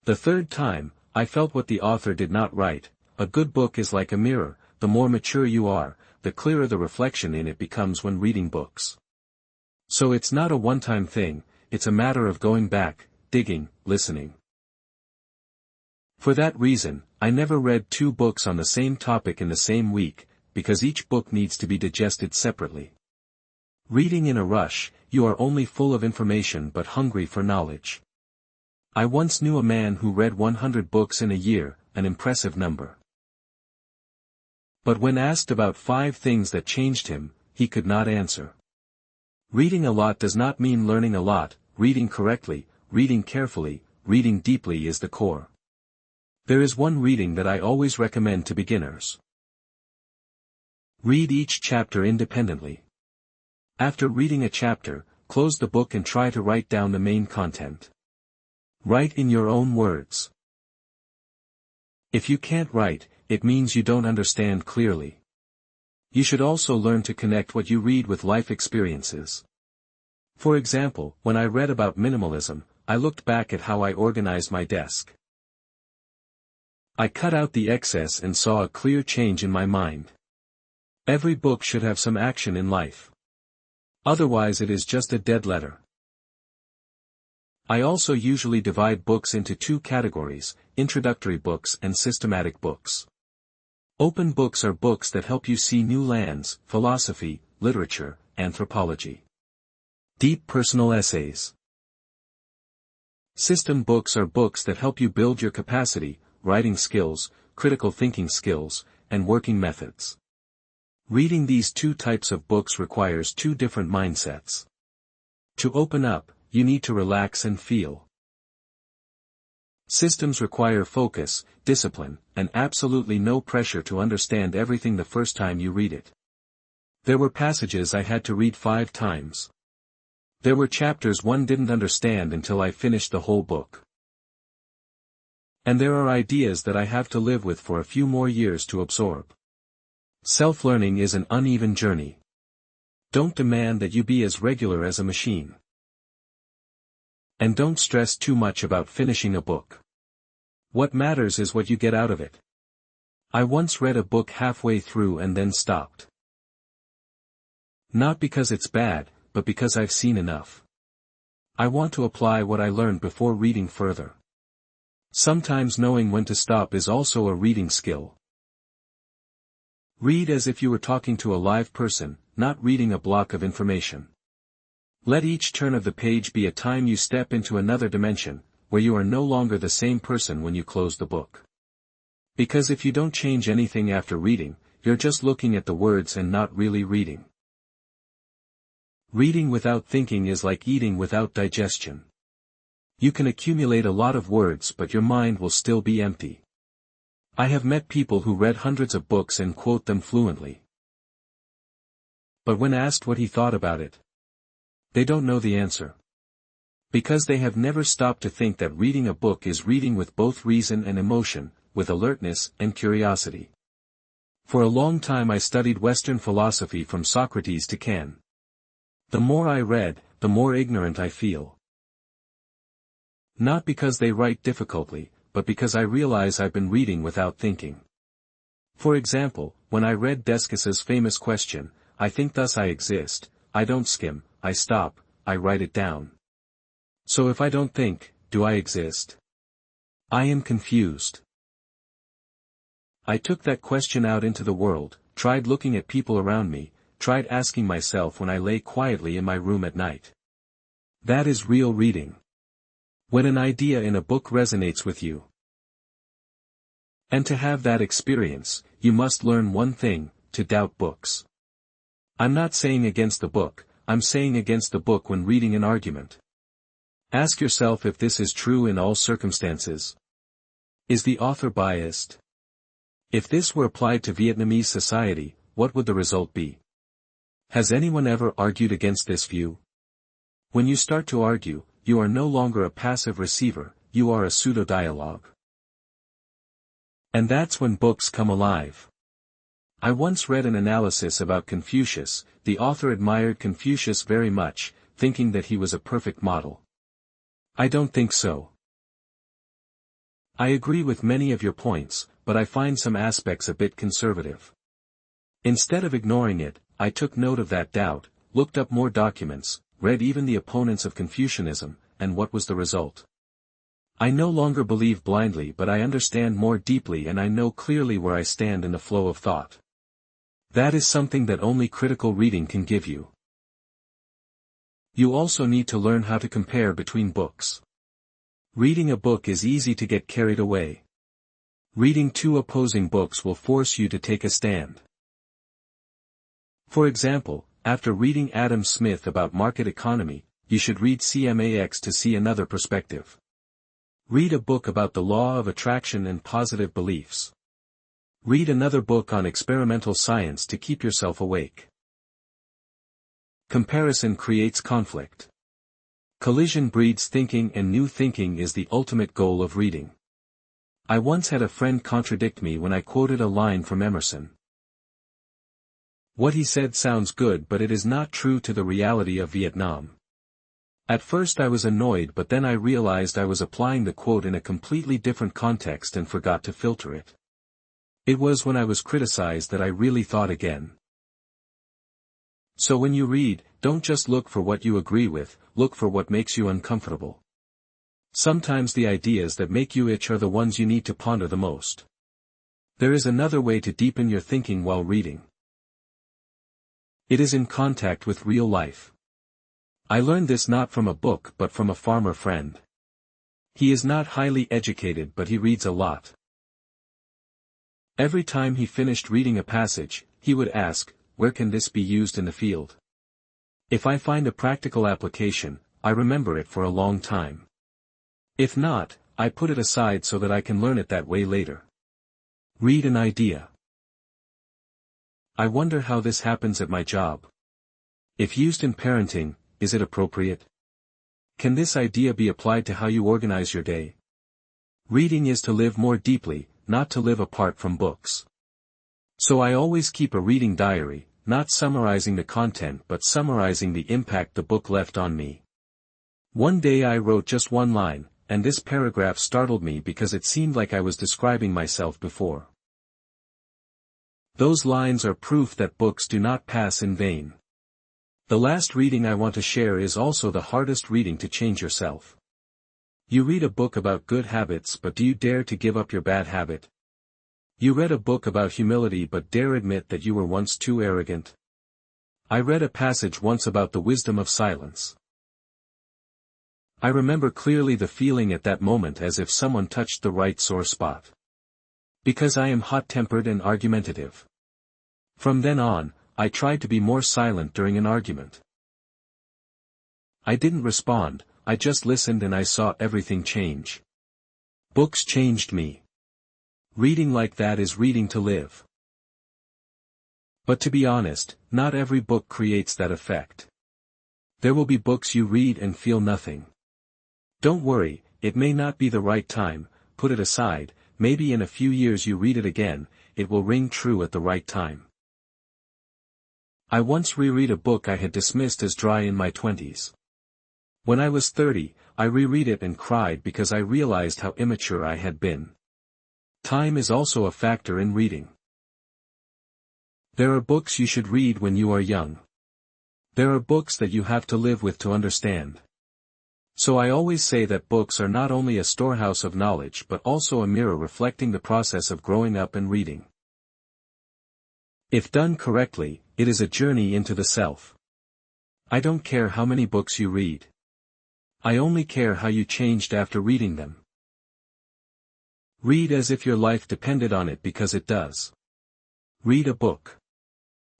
The third time, I felt what the author did not write. A good book is like a mirror, the more mature you are, the clearer the reflection in it becomes when reading books. So it's not a one-time thing. It's a matter of going back, digging, listening. For that reason, I never read 2 books on the same topic in the same week, because each book needs to be digested separately. Reading in a rush, you are only full of information but hungry for knowledge. I once knew a man who read 100 books in a year, an impressive number. But when asked about 5 things that changed him, he could not answer. Reading a lot does not mean learning a lot. Reading correctly, reading carefully, reading deeply is the core. There is one reading that I always recommend to beginners. Read each chapter independently. After reading a chapter, close the book and try to write down the main content. Write in your own words. If you can't write, it means you don't understand clearly. You should also learn to connect what you read with life experiences. For example, when I read about minimalism, I looked back at how I organized my desk. I cut out the excess and saw a clear change in my mind. Every book should have some action in life. Otherwise it is just a dead letter. I also usually divide books into 2 categories, introductory books and systematic books. Open books are books that help you see new lands, philosophy, literature, anthropology. Deep personal essays. System books are books that help you build your capacity, writing skills, critical thinking skills, and working methods. Reading these two types of books requires two different mindsets. To open up, you need to relax and feel. Systems require focus, discipline, and absolutely no pressure to understand everything the first time you read it. There were passages I had to read 5 times. There were chapters one didn't understand until I finished the whole book. And there are ideas that I have to live with for a few more years to absorb. Self-learning is an uneven journey. Don't demand that you be as regular as a machine. And don't stress too much about finishing a book. What matters is what you get out of it. I once read a book halfway through and then stopped. Not because it's bad, but because I've seen enough. I want to apply what I learned before reading further. Sometimes knowing when to stop is also a reading skill. Read as if you were talking to a live person, not reading a block of information. Let each turn of the page be a time you step into another dimension, where you are no longer the same person when you close the book. Because if you don't change anything after reading, you're just looking at the words and not really reading. Reading without thinking is like eating without digestion. You can accumulate a lot of words but your mind will still be empty. I have met people who read hundreds of books and quote them fluently. But when asked what he thought about it, they don't know the answer. Because they have never stopped to think that reading a book is reading with both reason and emotion, with alertness and curiosity. For a long time I studied Western philosophy from Socrates to Kant. The more I read, the more ignorant I feel. Not because they write difficultly, but because I realize I've been reading without thinking. For example, when I read Descas's famous question, I think thus I exist, I don't skim, I stop, I write it down. So if I don't think, do I exist? I am confused. I took that question out into the world, tried looking at people around me, tried asking myself when I lay quietly in my room at night. That is real reading. When an idea in a book resonates with you. And to have that experience, you must learn one thing, to doubt books. I'm not saying against the book, I'm saying against the book when reading an argument. Ask yourself if this is true in all circumstances. Is the author biased? If this were applied to Vietnamese society, what would the result be? Has anyone ever argued against this view? When you start to argue, you are no longer a passive receiver, you are a pseudo-dialogue. And that's when books come alive. I once read an analysis about Confucius. The author admired Confucius very much, thinking that he was a perfect model. I don't think so. I agree with many of your points, but I find some aspects a bit conservative. Instead of ignoring it, I took note of that doubt, looked up more documents, read even the opponents of Confucianism, and what was the result? I no longer believe blindly but I understand more deeply and I know clearly where I stand in the flow of thought. That is something that only critical reading can give you. You also need to learn how to compare between books. Reading a book is easy to get carried away. Reading two opposing books will force you to take a stand. For example, after reading Adam Smith about market economy, you should read CMAX to see another perspective. Read a book about the law of attraction and positive beliefs. Read another book on experimental science to keep yourself awake. Comparison creates conflict. Collision breeds thinking and new thinking is the ultimate goal of reading. I once had a friend contradict me when I quoted a line from Emerson. What he said sounds good but it is not true to the reality of Vietnam. At first I was annoyed but then I realized I was applying the quote in a completely different context and forgot to filter it. It was when I was criticized that I really thought again. So when you read, don't just look for what you agree with, look for what makes you uncomfortable. Sometimes the ideas that make you itch are the ones you need to ponder the most. There is another way to deepen your thinking while reading. It is in contact with real life. I learned this not from a book but from a farmer friend. He is not highly educated but he reads a lot. Every time he finished reading a passage, he would ask, where can this be used in the field? If I find a practical application, I remember it for a long time. If not, I put it aside so that I can learn it that way later. Read an idea. I wonder how this happens at my job. If used in parenting, is it appropriate? Can this idea be applied to how you organize your day? Reading is to live more deeply, not to live apart from books. So I always keep a reading diary, not summarizing the content but summarizing the impact the book left on me. One day I wrote just one line, and this paragraph startled me because it seemed like I was describing myself before. Those lines are proof that books do not pass in vain. The last reading I want to share is also the hardest reading to change yourself. You read a book about good habits, but do you dare to give up your bad habit? You read a book about humility but dare admit that you were once too arrogant? I read a passage once about the wisdom of silence. I remember clearly the feeling at that moment as if someone touched the right sore spot. Because I am hot-tempered and argumentative. From then on, I tried to be more silent during an argument. I didn't respond, I just listened and I saw everything change. Books changed me. Reading like that is reading to live. But to be honest, not every book creates that effect. There will be books you read and feel nothing. Don't worry, it may not be the right time, put it aside, maybe in a few years you read it again, it will ring true at the right time. I once reread a book I had dismissed as dry in my 20s. When I was 30, I reread it and cried because I realized how immature I had been. Time is also a factor in reading. There are books you should read when you are young. There are books that you have to live with to understand. So I always say that books are not only a storehouse of knowledge but also a mirror reflecting the process of growing up and reading. If done correctly, it is a journey into the self. I don't care how many books you read. I only care how you changed after reading them. Read as if your life depended on it because it does. Read a book.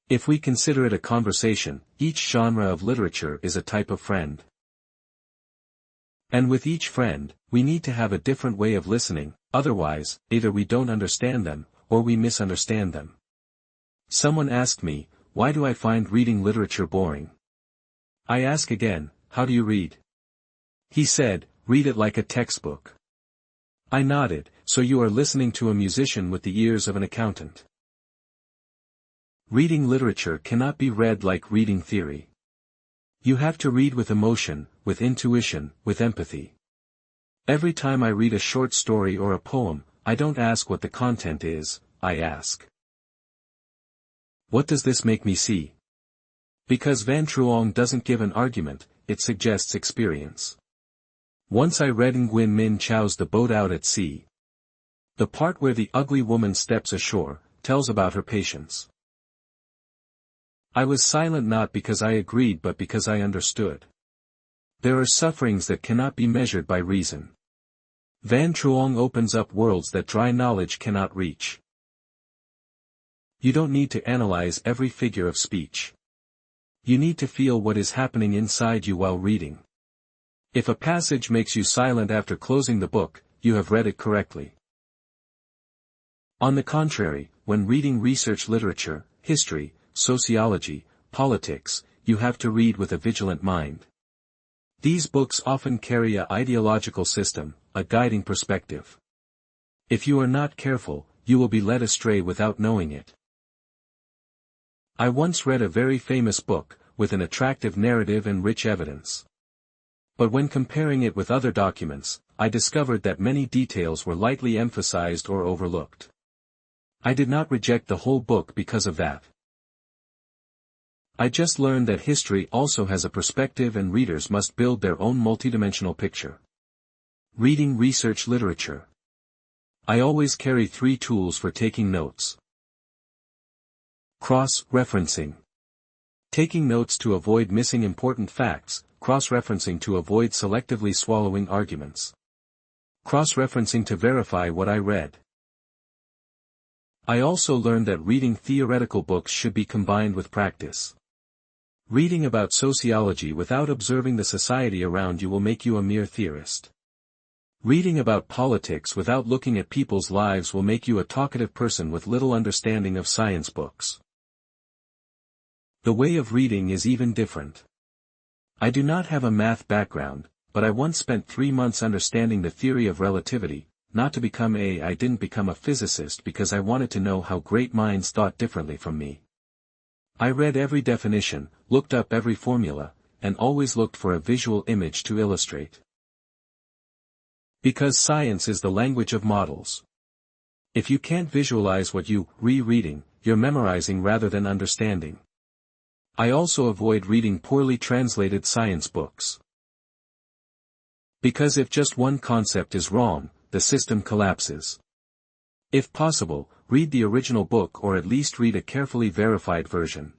If we consider it a conversation, each genre of literature is a type of friend. And with each friend, we need to have a different way of listening, otherwise, either we don't understand them, or we misunderstand them. Someone asked me, why do I find reading literature boring? I ask again, how do you read? He said, read it like a textbook. I nodded, so you are listening to a musician with the ears of an accountant. Reading literature cannot be read like reading theory. You have to read with emotion, with intuition, with empathy. Every time I read a short story or a poem, I don't ask what the content is, I ask, what does this make me see? Because Van Truong doesn't give an argument, it suggests experience. Once I read Nguyen Minh Chau's The Boat Out at Sea. The part where the ugly woman steps ashore, tells about her patience. I was silent not because I agreed but because I understood. There are sufferings that cannot be measured by reason. Van Truong opens up worlds that dry knowledge cannot reach. You don't need to analyze every figure of speech. You need to feel what is happening inside you while reading. If a passage makes you silent after closing the book, you have read it correctly. On the contrary, when reading research literature, history, sociology, politics, you have to read with a vigilant mind. These books often carry an ideological system, a guiding perspective. If you are not careful, you will be led astray without knowing it. I once read a very famous book, with an attractive narrative and rich evidence. But when comparing it with other documents, I discovered that many details were lightly emphasized or overlooked. I did not reject the whole book because of that. I just learned that history also has a perspective and readers must build their own multidimensional picture. Reading research literature. I always carry 3 tools for taking notes. Cross-referencing. Taking notes to avoid missing important facts, cross-referencing to avoid selectively swallowing arguments. Cross-referencing to verify what I read. I also learned that reading theoretical books should be combined with practice. Reading about sociology without observing the society around you will make you a mere theorist. Reading about politics without looking at people's lives will make you a talkative person with little understanding of science books. The way of reading is even different. I do not have a math background, but I once spent 3 months understanding the theory of relativity. I didn't become a physicist because I wanted to know how great minds thought differently from me. I read every definition, looked up every formula, and always looked for a visual image to illustrate. Because science is the language of models. If you can't visualize what reading, you're memorizing rather than understanding. I also avoid reading poorly translated science books. Because if just one concept is wrong, the system collapses. If possible, read the original book or at least read a carefully verified version.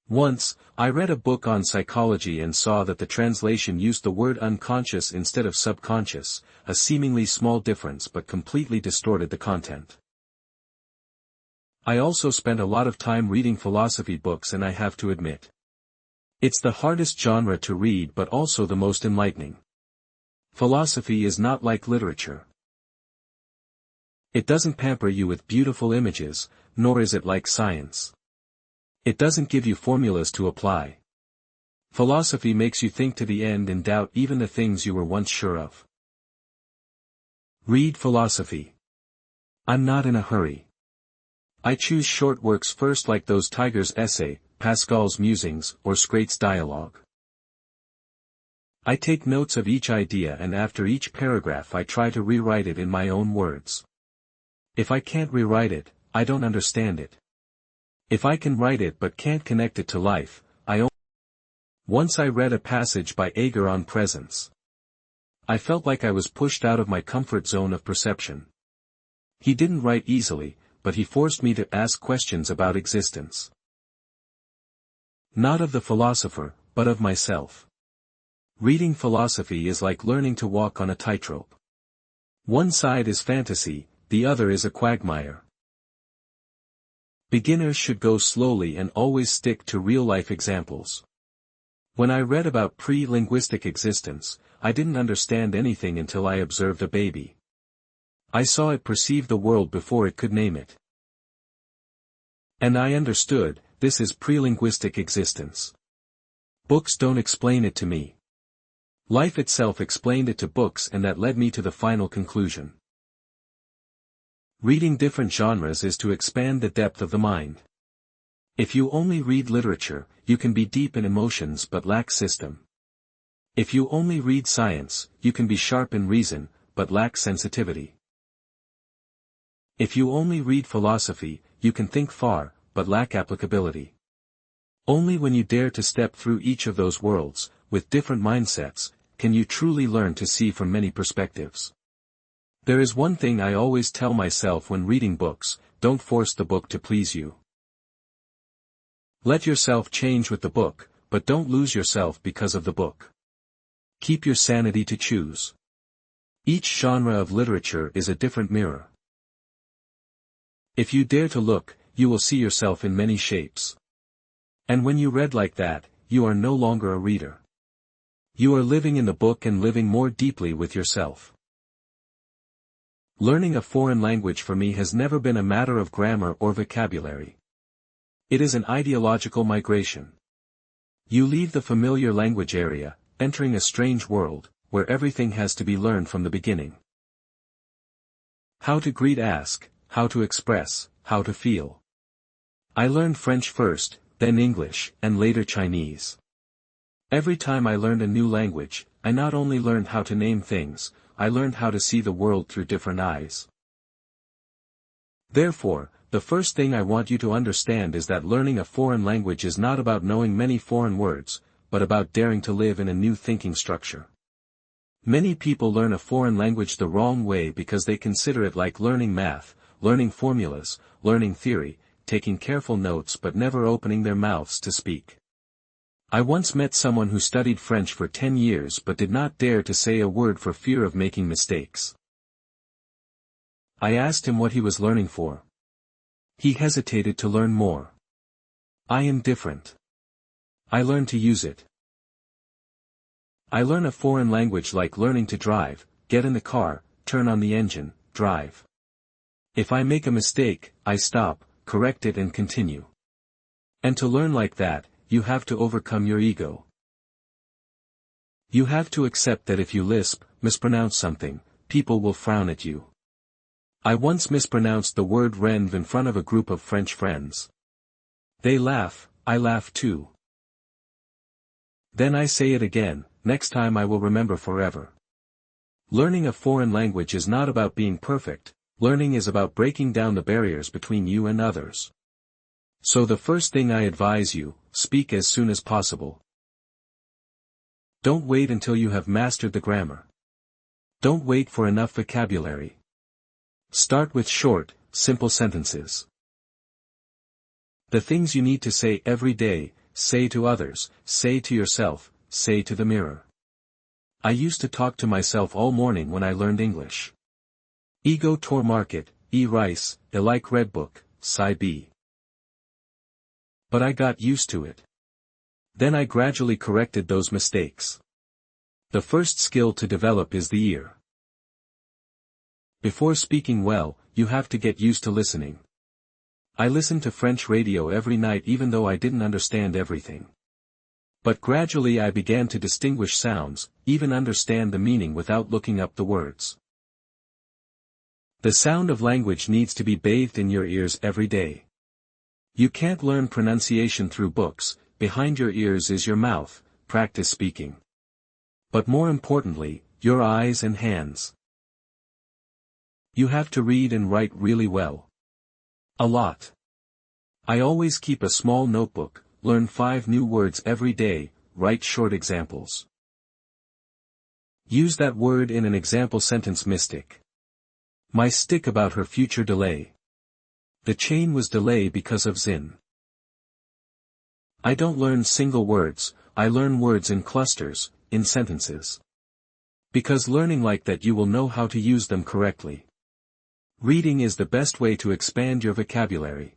Once, I read a book on psychology and saw that the translation used the word unconscious instead of subconscious, a seemingly small difference but completely distorted the content. I also spent a lot of time reading philosophy books, and I have to admit, it's the hardest genre to read but also the most enlightening. Philosophy is not like literature. It doesn't pamper you with beautiful images, nor is it like science. It doesn't give you formulas to apply. Philosophy makes you think to the end and doubt even the things you were once sure of. Read philosophy. I'm not in a hurry. I choose short works first, like those Tiger's essay, Pascal's musings, or Scrate's dialogue. I take notes of each idea, and after each paragraph I try to rewrite it in my own words. If I can't rewrite it, I don't understand it. If I can write it but can't connect it to life, Once I read a passage by Agar on presence. I felt like I was pushed out of my comfort zone of perception. He didn't write easily, but he forced me to ask questions about existence. Not of the philosopher, but of myself. Reading philosophy is like learning to walk on a tightrope. One side is fantasy, the other is a quagmire. Beginners should go slowly and always stick to real-life examples. When I read about pre-linguistic existence, I didn't understand anything until I observed a baby. I saw it perceive the world before it could name it. And I understood, this is pre-linguistic existence. Books don't explain it to me. Life itself explained it to books, and that led me to the final conclusion. Reading different genres is to expand the depth of the mind. If you only read literature, you can be deep in emotions but lack system. If you only read science, you can be sharp in reason, but lack sensitivity. If you only read philosophy, you can think far, but lack applicability. Only when you dare to step through each of those worlds, with different mindsets, can you truly learn to see from many perspectives. There is one thing I always tell myself when reading books: don't force the book to please you. Let yourself change with the book, but don't lose yourself because of the book. Keep your sanity to choose. Each genre of literature is a different mirror. If you dare to look, you will see yourself in many shapes. And when you read like that, you are no longer a reader. You are living in the book and living more deeply with yourself. Learning a foreign language for me has never been a matter of grammar or vocabulary. It is an ideological migration. You leave the familiar language area, entering a strange world, where everything has to be learned from the beginning. How to greet, ask, how to express, how to feel. I learned French first, then English, and later Chinese. Every time I learned a new language, I not only learned how to name things, I learned how to see the world through different eyes. Therefore, the first thing I want you to understand is that learning a foreign language is not about knowing many foreign words, but about daring to live in a new thinking structure. Many people learn a foreign language the wrong way because they consider it like learning math, learning formulas, learning theory, taking careful notes but never opening their mouths to speak. I once met someone who studied French for 10 years but did not dare to say a word for fear of making mistakes. I asked him what he was learning for. He hesitated to learn more. I am different. I learn to use it. I learn a foreign language like learning to drive, get in the car, turn on the engine, drive. If I make a mistake, I stop, correct it and continue. And to learn like that, you have to overcome your ego. You have to accept that if you lisp, mispronounce something, people will frown at you. I once mispronounced the word renv in front of a group of French friends. They laugh, I laugh too. Then I say it again, next time I will remember forever. Learning a foreign language is not about being perfect, learning is about breaking down the barriers between you and others. So the first thing I advise you, speak as soon as possible. Don't wait until you have mastered the grammar. Don't wait for enough vocabulary. Start with short, simple sentences. The things you need to say every day, say to others, say to yourself, say to the mirror. I used to talk to myself all morning when I learned English. Ego tor market, rice, like red book, sci b. But I got used to it. Then I gradually corrected those mistakes. The first skill to develop is the ear. Before speaking well, you have to get used to listening. I listened to French radio every night even though I didn't understand everything. But gradually I began to distinguish sounds, even understand the meaning without looking up the words. The sound of language needs to be bathed in your ears every day. You can't learn pronunciation through books, behind your ears is your mouth, practice speaking. But more importantly, your eyes and hands. You have to read and write really well. A lot. I always keep a small notebook, learn 5 new words every day, write short examples. Use that word in an example sentence mystic. My stick about her future delay. The chain was delay because of Zin. I don't learn single words, I learn words in clusters, in sentences. Because learning like that you will know how to use them correctly. Reading is the best way to expand your vocabulary.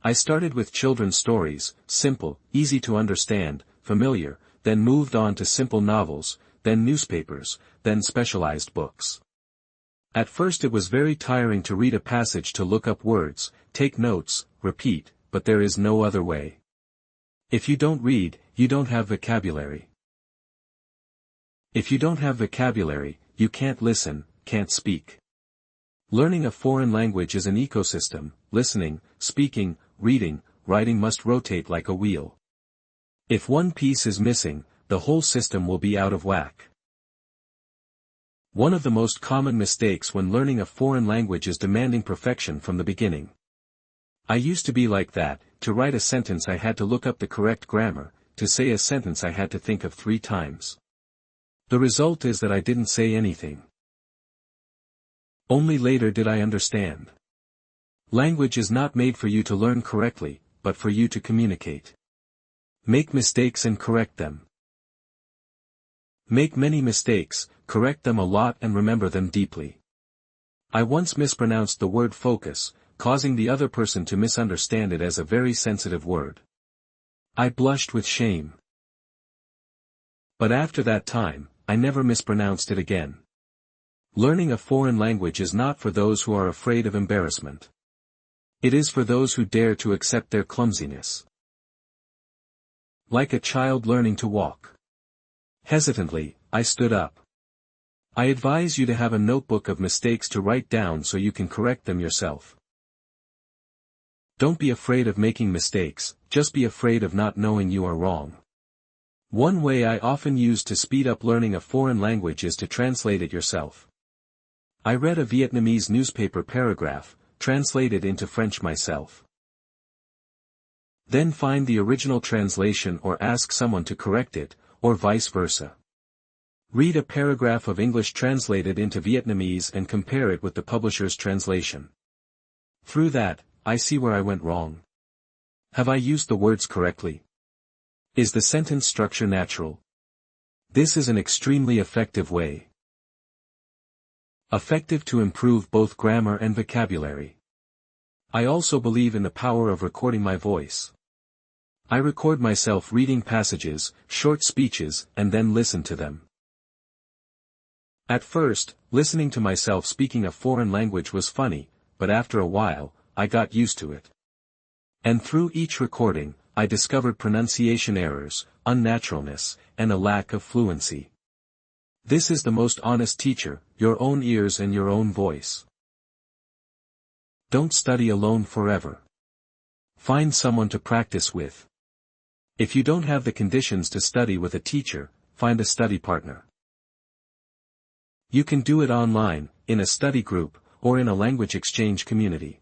I started with children's stories, simple, easy to understand, familiar, then moved on to simple novels, then newspapers, then specialized books. At first it was very tiring to read a passage to look up words, take notes, repeat, but there is no other way. If you don't read, you don't have vocabulary. If you don't have vocabulary, you can't listen, can't speak. Learning a foreign language is an ecosystem, listening, speaking, reading, writing must rotate like a wheel. If one piece is missing, the whole system will be out of whack. One of the most common mistakes when learning a foreign language is demanding perfection from the beginning. I used to be like that, to write a sentence I had to look up the correct grammar, to say a sentence I had to think of 3 times. The result is that I didn't say anything. Only later did I understand. Language is not made for you to learn correctly, but for you to communicate. Make mistakes and correct them. Make many mistakes, correct them a lot and remember them deeply. I once mispronounced the word focus, causing the other person to misunderstand it as a very sensitive word. I blushed with shame. But after that time, I never mispronounced it again. Learning a foreign language is not for those who are afraid of embarrassment. It is for those who dare to accept their clumsiness. Like a child learning to walk. Hesitantly, I stood up. I advise you to have a notebook of mistakes to write down so you can correct them yourself. Don't be afraid of making mistakes, just be afraid of not knowing you are wrong. One way I often use to speed up learning a foreign language is to translate it yourself. I read a Vietnamese newspaper paragraph, translate it into French myself. Then find the original translation or ask someone to correct it, or vice versa. Read a paragraph of English translated into Vietnamese and compare it with the publisher's translation. Through that, I see where I went wrong. Have I used the words correctly? Is the sentence structure natural? This is an extremely effective way. Effective to improve both grammar and vocabulary. I also believe in the power of recording my voice. I record myself reading passages, short speeches, and then listen to them. At first, listening to myself speaking a foreign language was funny, but after a while, I got used to it. And through each recording, I discovered pronunciation errors, unnaturalness, and a lack of fluency. This is the most honest teacher, your own ears and your own voice. Don't study alone forever. Find someone to practice with. If you don't have the conditions to study with a teacher, find a study partner. You can do it online, in a study group, or in a language exchange community.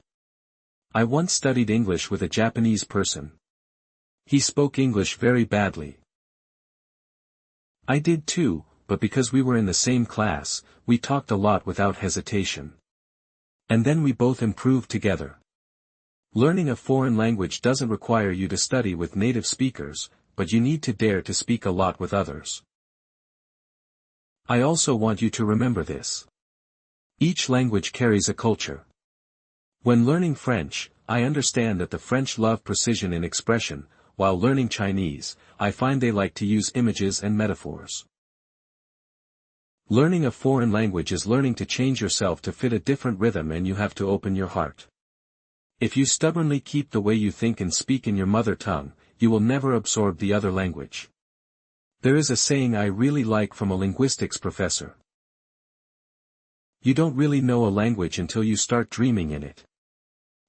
I once studied English with a Japanese person. He spoke English very badly. I did too, but because we were in the same class, we talked a lot without hesitation. And then we both improved together. Learning a foreign language doesn't require you to study with native speakers, but you need to dare to speak a lot with others. I also want you to remember this. Each language carries a culture. When learning French, I understand that the French love precision in expression, while learning Chinese, I find they like to use images and metaphors. Learning a foreign language is learning to change yourself to fit a different rhythm, and you have to open your heart. If you stubbornly keep the way you think and speak in your mother tongue, you will never absorb the other language. There is a saying I really like from a linguistics professor. You don't really know a language until you start dreaming in it.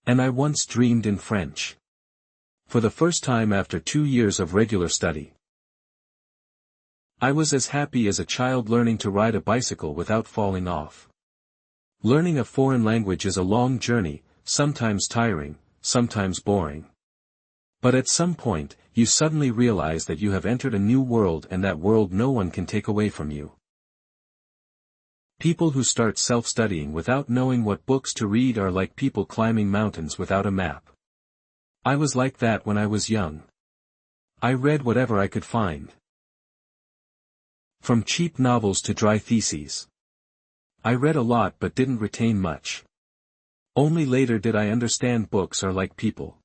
And I once dreamed in French. For the first time after 2 years of regular study. I was as happy as a child learning to ride a bicycle without falling off. Learning a foreign language is a long journey, sometimes tiring, sometimes boring. But at some point, you suddenly realize that you have entered a new world, and that world no one can take away from you. People who start self-studying without knowing what books to read are like people climbing mountains without a map. I was like that when I was young. I read whatever I could find. From cheap novels to dry theses. I read a lot but didn't retain much. Only later did I understand books are like people.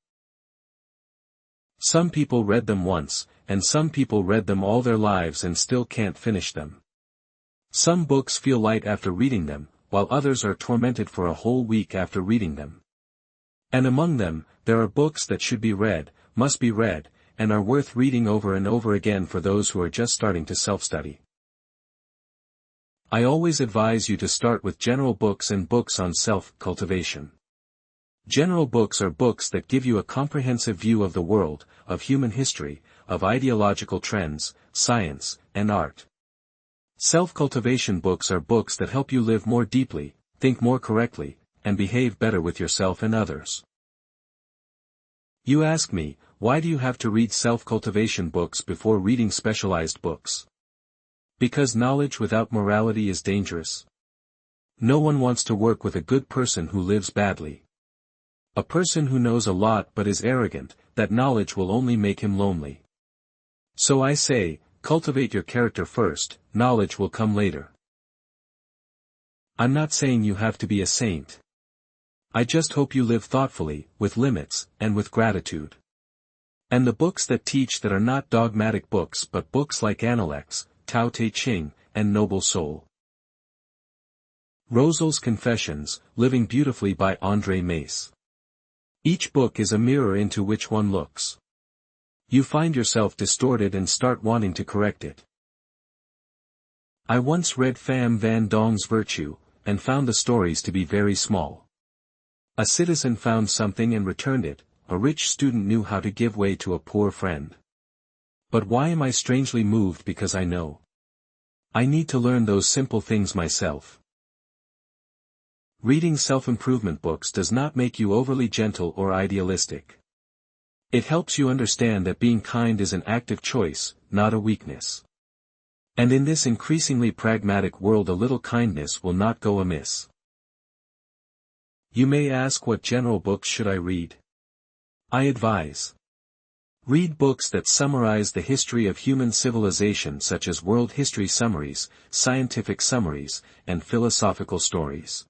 Some people read them once, and some people read them all their lives and still can't finish them. Some books feel light after reading them, while others are tormented for a whole week after reading them. And among them, there are books that should be read, must be read, and are worth reading over and over again for those who are just starting to self-study. I always advise you to start with general books and books on self-cultivation. General books are books that give you a comprehensive view of the world, of human history, of ideological trends, science, and art. Self-cultivation books are books that help you live more deeply, think more correctly, and behave better with yourself and others. You ask me, why do you have to read self-cultivation books before reading specialized books? Because knowledge without morality is dangerous. No one wants to work with a good person who lives badly. A person who knows a lot but is arrogant, that knowledge will only make him lonely. So I say, cultivate your character first, knowledge will come later. I'm not saying you have to be a saint. I just hope you live thoughtfully, with limits, and with gratitude. And the books that teach that are not dogmatic books but books like Analects, Tao Te Ching, and Noble Soul. Rosel's Confessions, Living Beautifully by Andre Mace. Each book is a mirror into which one looks. You find yourself distorted and start wanting to correct it. I once read Pham Van Dong's Virtue, and found the stories to be very small. A citizen found something and returned it, a rich student knew how to give way to a poor friend. But why am I strangely moved? Because I know. I need to learn those simple things myself. Reading self-improvement books does not make you overly gentle or idealistic. It helps you understand that being kind is an active choice, not a weakness. And in this increasingly pragmatic world, a little kindness will not go amiss. You may ask, what general books should I read? I advise. Read books that summarize the history of human civilization, such as world history summaries, scientific summaries, and philosophical stories.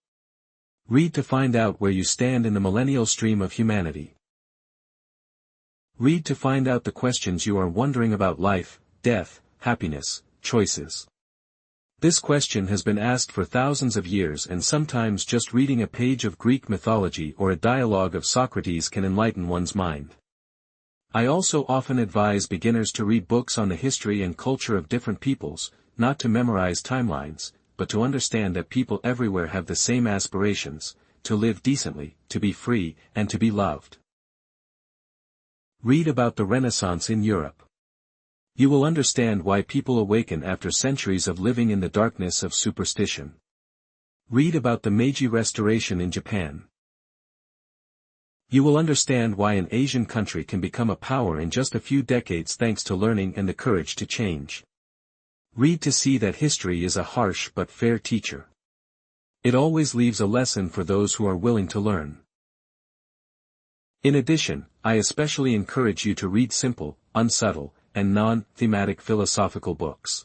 Read to find out where you stand in the millennial stream of humanity. Read to find out the questions you are wondering about life, death, happiness, choices. This question has been asked for thousands of years, and sometimes just reading a page of Greek mythology or a dialogue of Socrates can enlighten one's mind. I also often advise beginners to read books on the history and culture of different peoples, not to memorize timelines, but to understand that people everywhere have the same aspirations: to live decently, to be free, and to be loved. Read about the Renaissance in Europe. You will understand why people awaken after centuries of living in the darkness of superstition. Read about the Meiji Restoration in Japan. You will understand why an Asian country can become a power in just a few decades thanks to learning and the courage to change. Read to see that history is a harsh but fair teacher. It always leaves a lesson for those who are willing to learn. In addition, I especially encourage you to read simple, unsubtle, and non-thematic philosophical books.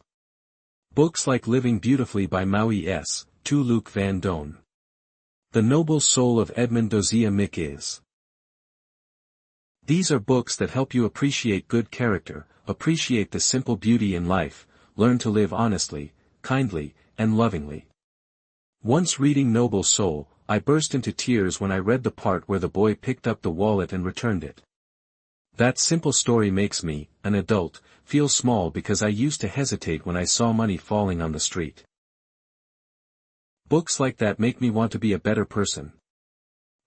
Books like Living Beautifully by Maui S. to Luc Van Doon. The Noble Soul of Edmund Dozier Mick is. These are books that help you appreciate good character, appreciate the simple beauty in life, learn to live honestly, kindly, and lovingly. Once reading Noble Soul, I burst into tears when I read the part where the boy picked up the wallet and returned it. That simple story makes me, an adult, feel small because I used to hesitate when I saw money falling on the street. Books like that make me want to be a better person.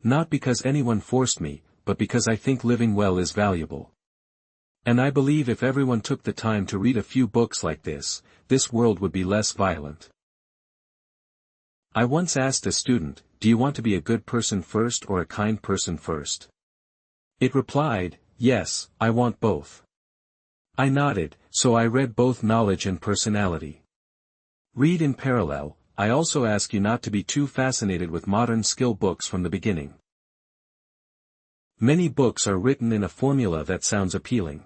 Not because anyone forced me, but because I think living well is valuable. And I believe if everyone took the time to read a few books like this world would be less violent. I once asked a student, "Do you want to be a good person first or a kind person first?" It replied, "Yes, I want both." I nodded, so I read both Knowledge and Personality. Read in parallel. I also ask you not to be too fascinated with modern skill books from the beginning. Many books are written in a formula that sounds appealing.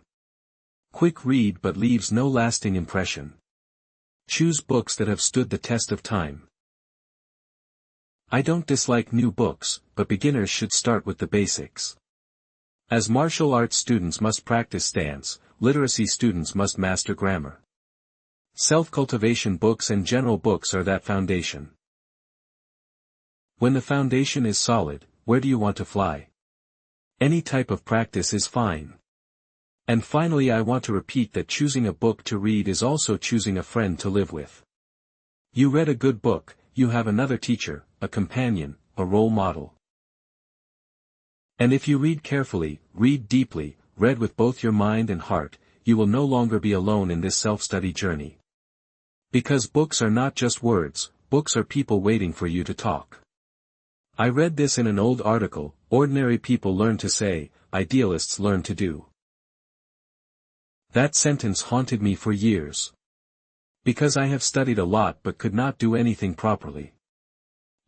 Quick read but leaves no lasting impression. Choose books that have stood the test of time. I don't dislike new books, but beginners should start with the basics. As martial arts students must practice stance, literacy students must master grammar. Self-cultivation books and general books are that foundation. When the foundation is solid, where do you want to fly? Any type of practice is fine. And finally, I want to repeat that choosing a book to read is also choosing a friend to live with. You read a good book, you have another teacher, a companion, a role model. And if you read carefully, read deeply, read with both your mind and heart, you will no longer be alone in this self-study journey. Because books are not just words, books are people waiting for you to talk. I read this in an old article: ordinary people learn to say, idealists learn to do. That sentence haunted me for years. Because I have studied a lot but could not do anything properly.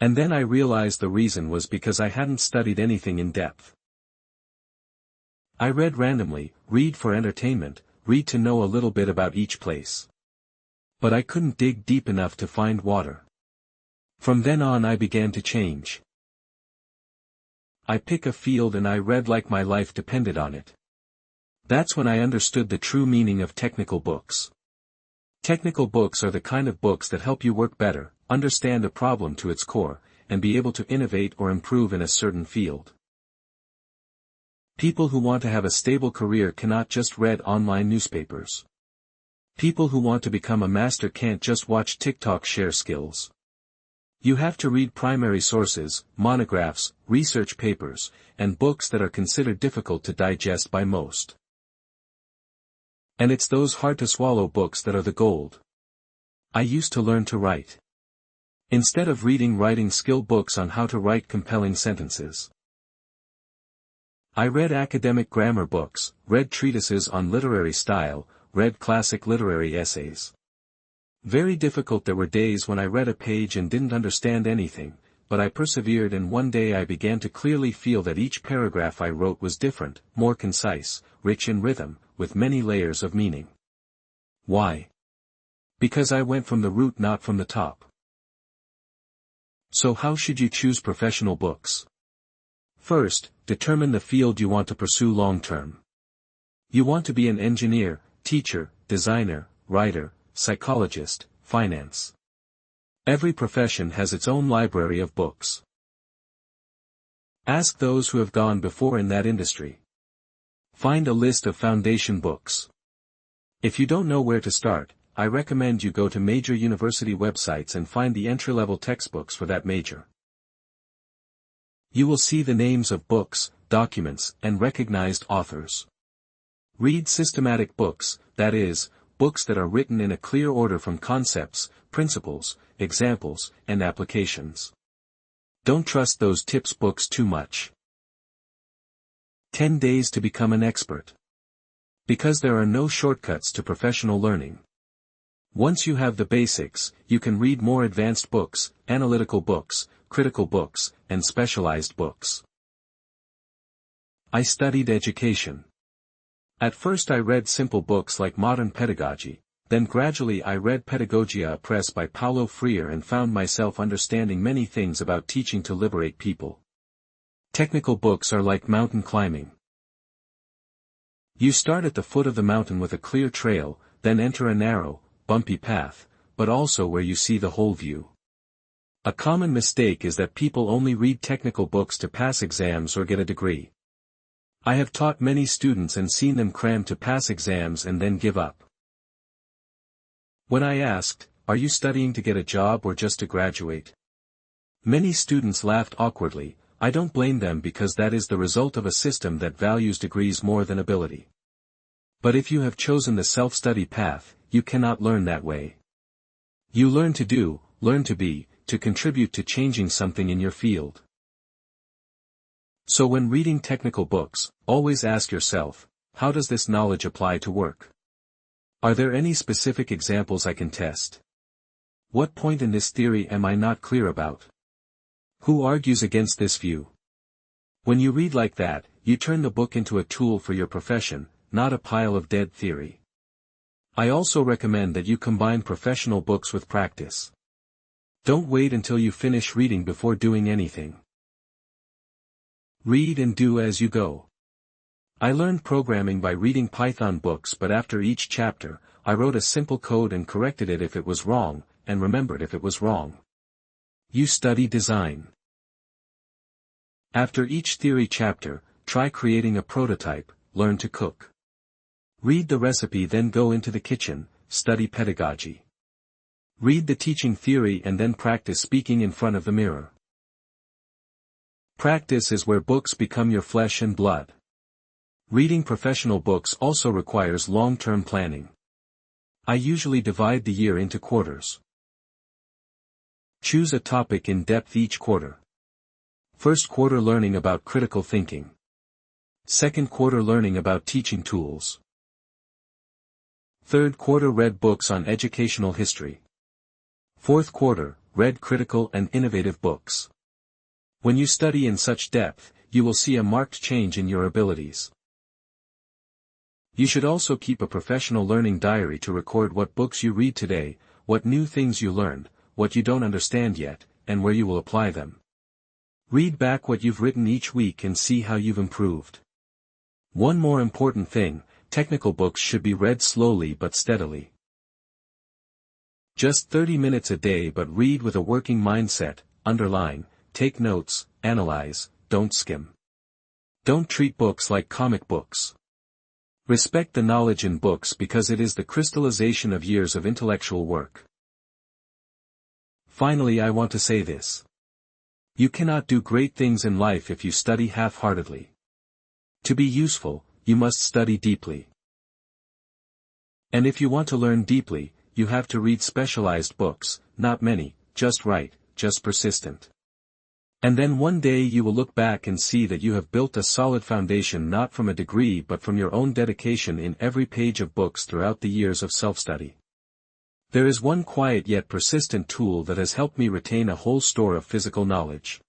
And then I realized the reason was because I hadn't studied anything in depth. I read randomly, read for entertainment, read to know a little bit about each place. But I couldn't dig deep enough to find water. From then on I began to change. I pick a field and I read like my life depended on it. That's when I understood the true meaning of technical books. Technical books are the kind of books that help you work better, understand a problem to its core, and be able to innovate or improve in a certain field. People who want to have a stable career cannot just read online newspapers. People who want to become a master can't just watch TikTok share skills. You have to read primary sources, monographs, research papers, and books that are considered difficult to digest by most. And it's those hard-to-swallow books that are the gold. I used to learn to write. Instead of reading writing skill books on how to write compelling sentences, I read academic grammar books, read treatises on literary style, read classic literary essays. Very difficult. There were days when I read a page and didn't understand anything, but I persevered, and one day I began to clearly feel that each paragraph I wrote was different, more concise, rich in rhythm, with many layers of meaning. Why? Because I went from the root, not from the top. So how should you choose professional books? First, determine the field you want to pursue long-term. You want to be an engineer, teacher, designer, writer, psychologist, finance. Every profession has its own library of books. Ask those who have gone before in that industry. Find a list of foundation books. If you don't know where to start, I recommend you go to major university websites and find the entry-level textbooks for that major. You will see the names of books, documents, and recognized authors. Read systematic books, that is, books that are written in a clear order from concepts, principles, examples, and applications. Don't trust those tips books too much. 10 Days to Become an Expert. Because there are no shortcuts to professional learning. Once you have the basics, you can read more advanced books, analytical books, critical books, and specialized books. I studied education. At first I read simple books like Modern Pedagogy, then gradually I read Pedagogia Press by Paulo Freire and found myself understanding many things about teaching to liberate people. Technical books are like mountain climbing. You start at the foot of the mountain with a clear trail, then enter a narrow, bumpy path, but also where you see the whole view. A common mistake is that people only read technical books to pass exams or get a degree. I have taught many students and seen them cram to pass exams and then give up. When I asked, "Are you studying to get a job or just to graduate?" Many students laughed awkwardly. I don't blame them because that is the result of a system that values degrees more than ability. But if you have chosen the self-study path, you cannot learn that way. You learn to do, learn to be, to contribute to changing something in your field. So when reading technical books, always ask yourself, how does this knowledge apply to work? Are there any specific examples I can test? What point in this theory am I not clear about? Who argues against this view? When you read like that, you turn the book into a tool for your profession, not a pile of dead theory. I also recommend that you combine professional books with practice. Don't wait until you finish reading before doing anything. Read and do as you go. I learned programming by reading Python books, but after each chapter, I wrote a simple code and corrected it if it was wrong, and remembered if it was wrong. You study design. After each theory chapter, try creating a prototype, learn to cook. Read the recipe, then go into the kitchen, study pedagogy. Read the teaching theory and then practice speaking in front of the mirror. Practice is where books become your flesh and blood. Reading professional books also requires long-term planning. I usually divide the year into quarters. Choose a topic in depth each quarter. First quarter, learning about critical thinking. Second quarter, learning about teaching tools. Third quarter, read books on educational history. Fourth quarter, read critical and innovative books. When you study in such depth, you will see a marked change in your abilities. You should also keep a professional learning diary to record what books you read today, what new things you learned, what you don't understand yet, and where you will apply them. Read back what you've written each week and see how you've improved. One more important thing, technical books should be read slowly but steadily. Just 30 minutes a day, but read with a working mindset, underline, take notes, analyze, don't skim. Don't treat books like comic books. Respect the knowledge in books because it is the crystallization of years of intellectual work. Finally, I want to say this. You cannot do great things in life if you study half-heartedly. To be useful, you must study deeply. And if you want to learn deeply, you have to read specialized books, not many, just right, just persistent. And then one day you will look back and see that you have built a solid foundation, not from a degree but from your own dedication in every page of books throughout the years of self-study. There is one quiet yet persistent tool that has helped me retain a whole store of physical knowledge.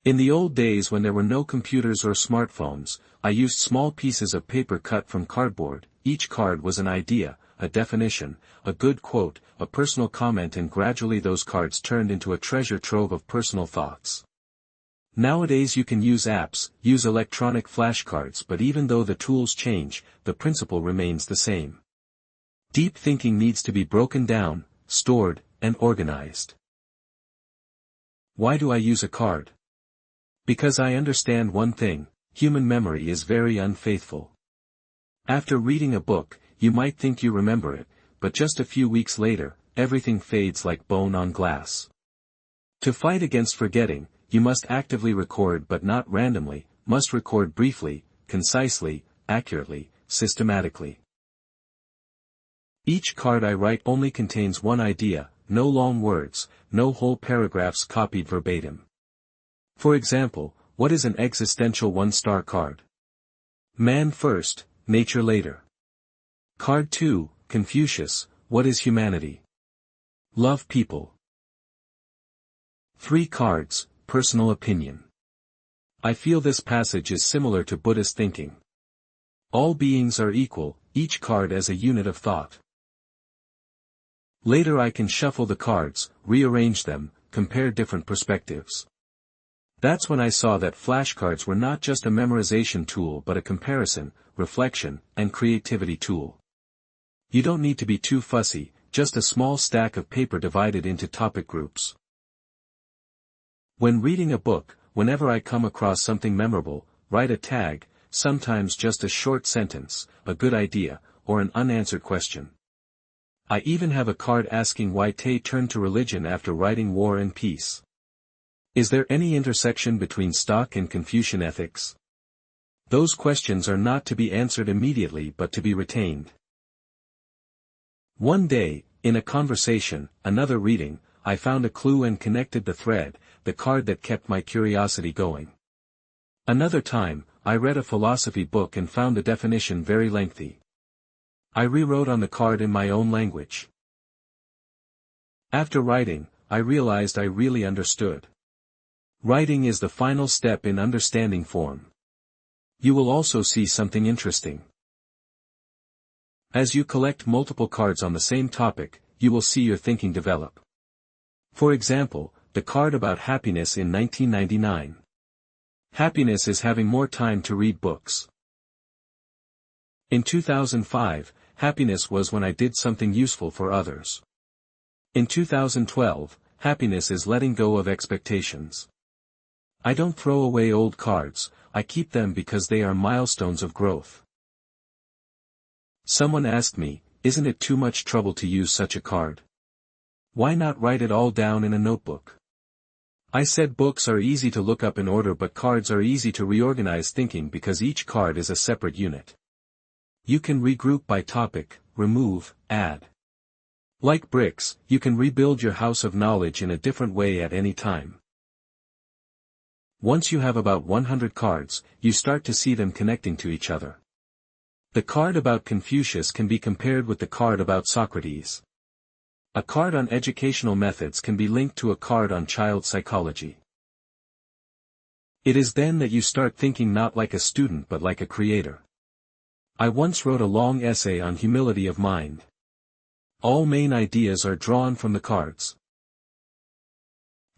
In the old days when there were no computers or smartphones, I used small pieces of paper cut from cardboard, each card was an idea, a definition, a good quote, a personal comment, and gradually those cards turned into a treasure trove of personal thoughts. Nowadays you can use apps, use electronic flashcards, but even though the tools change, the principle remains the same. Deep thinking needs to be broken down, stored, and organized. Why do I use a card? Because I understand one thing: human memory is very unfaithful. After reading a book, you might think you remember it, but just a few weeks later, everything fades like bone on glass. To fight against forgetting, you must actively record, but not randomly, must record briefly, concisely, accurately, systematically. Each card I write only contains one idea, no long words, no whole paragraphs copied verbatim. For example, what is an existential one-star card? Man first, nature later. Card 2, Confucius, what is humanity? Love people. 3 cards, personal opinion. I feel this passage is similar to Buddhist thinking. All beings are equal, each card as a unit of thought. Later I can shuffle the cards, rearrange them, compare different perspectives. That's when I saw that flashcards were not just a memorization tool but a comparison, reflection, and creativity tool. You don't need to be too fussy, just a small stack of paper divided into topic groups. When reading a book, whenever I come across something memorable, write a tag, sometimes just a short sentence, a good idea, or an unanswered question. I even have a card asking why Tay turned to religion after writing War and Peace. Is there any intersection between stock and Confucian ethics? Those questions are not to be answered immediately but to be retained. One day, in a conversation, another reading, I found a clue and connected the thread, the card that kept my curiosity going. Another time, I read a philosophy book and found a definition very lengthy. I rewrote on the card in my own language. After writing, I realized I really understood. Writing is the final step in understanding form. You will also see something interesting. As you collect multiple cards on the same topic, you will see your thinking develop. For example, the card about happiness in 1999. Happiness is having more time to read books. In 2005, happiness was when I did something useful for others. In 2012, happiness is letting go of expectations. I don't throw away old cards, I keep them because they are milestones of growth. Someone asked me, isn't it too much trouble to use such a card? Why not write it all down in a notebook? I said books are easy to look up in order but cards are easy to reorganize thinking because each card is a separate unit. You can regroup by topic, remove, add. Like bricks, you can rebuild your house of knowledge in a different way at any time. Once you have about 100 cards, you start to see them connecting to each other. The card about Confucius can be compared with the card about Socrates. A card on educational methods can be linked to a card on child psychology. It is then that you start thinking not like a student but like a creator. I once wrote a long essay on humility of mind. All main ideas are drawn from the cards.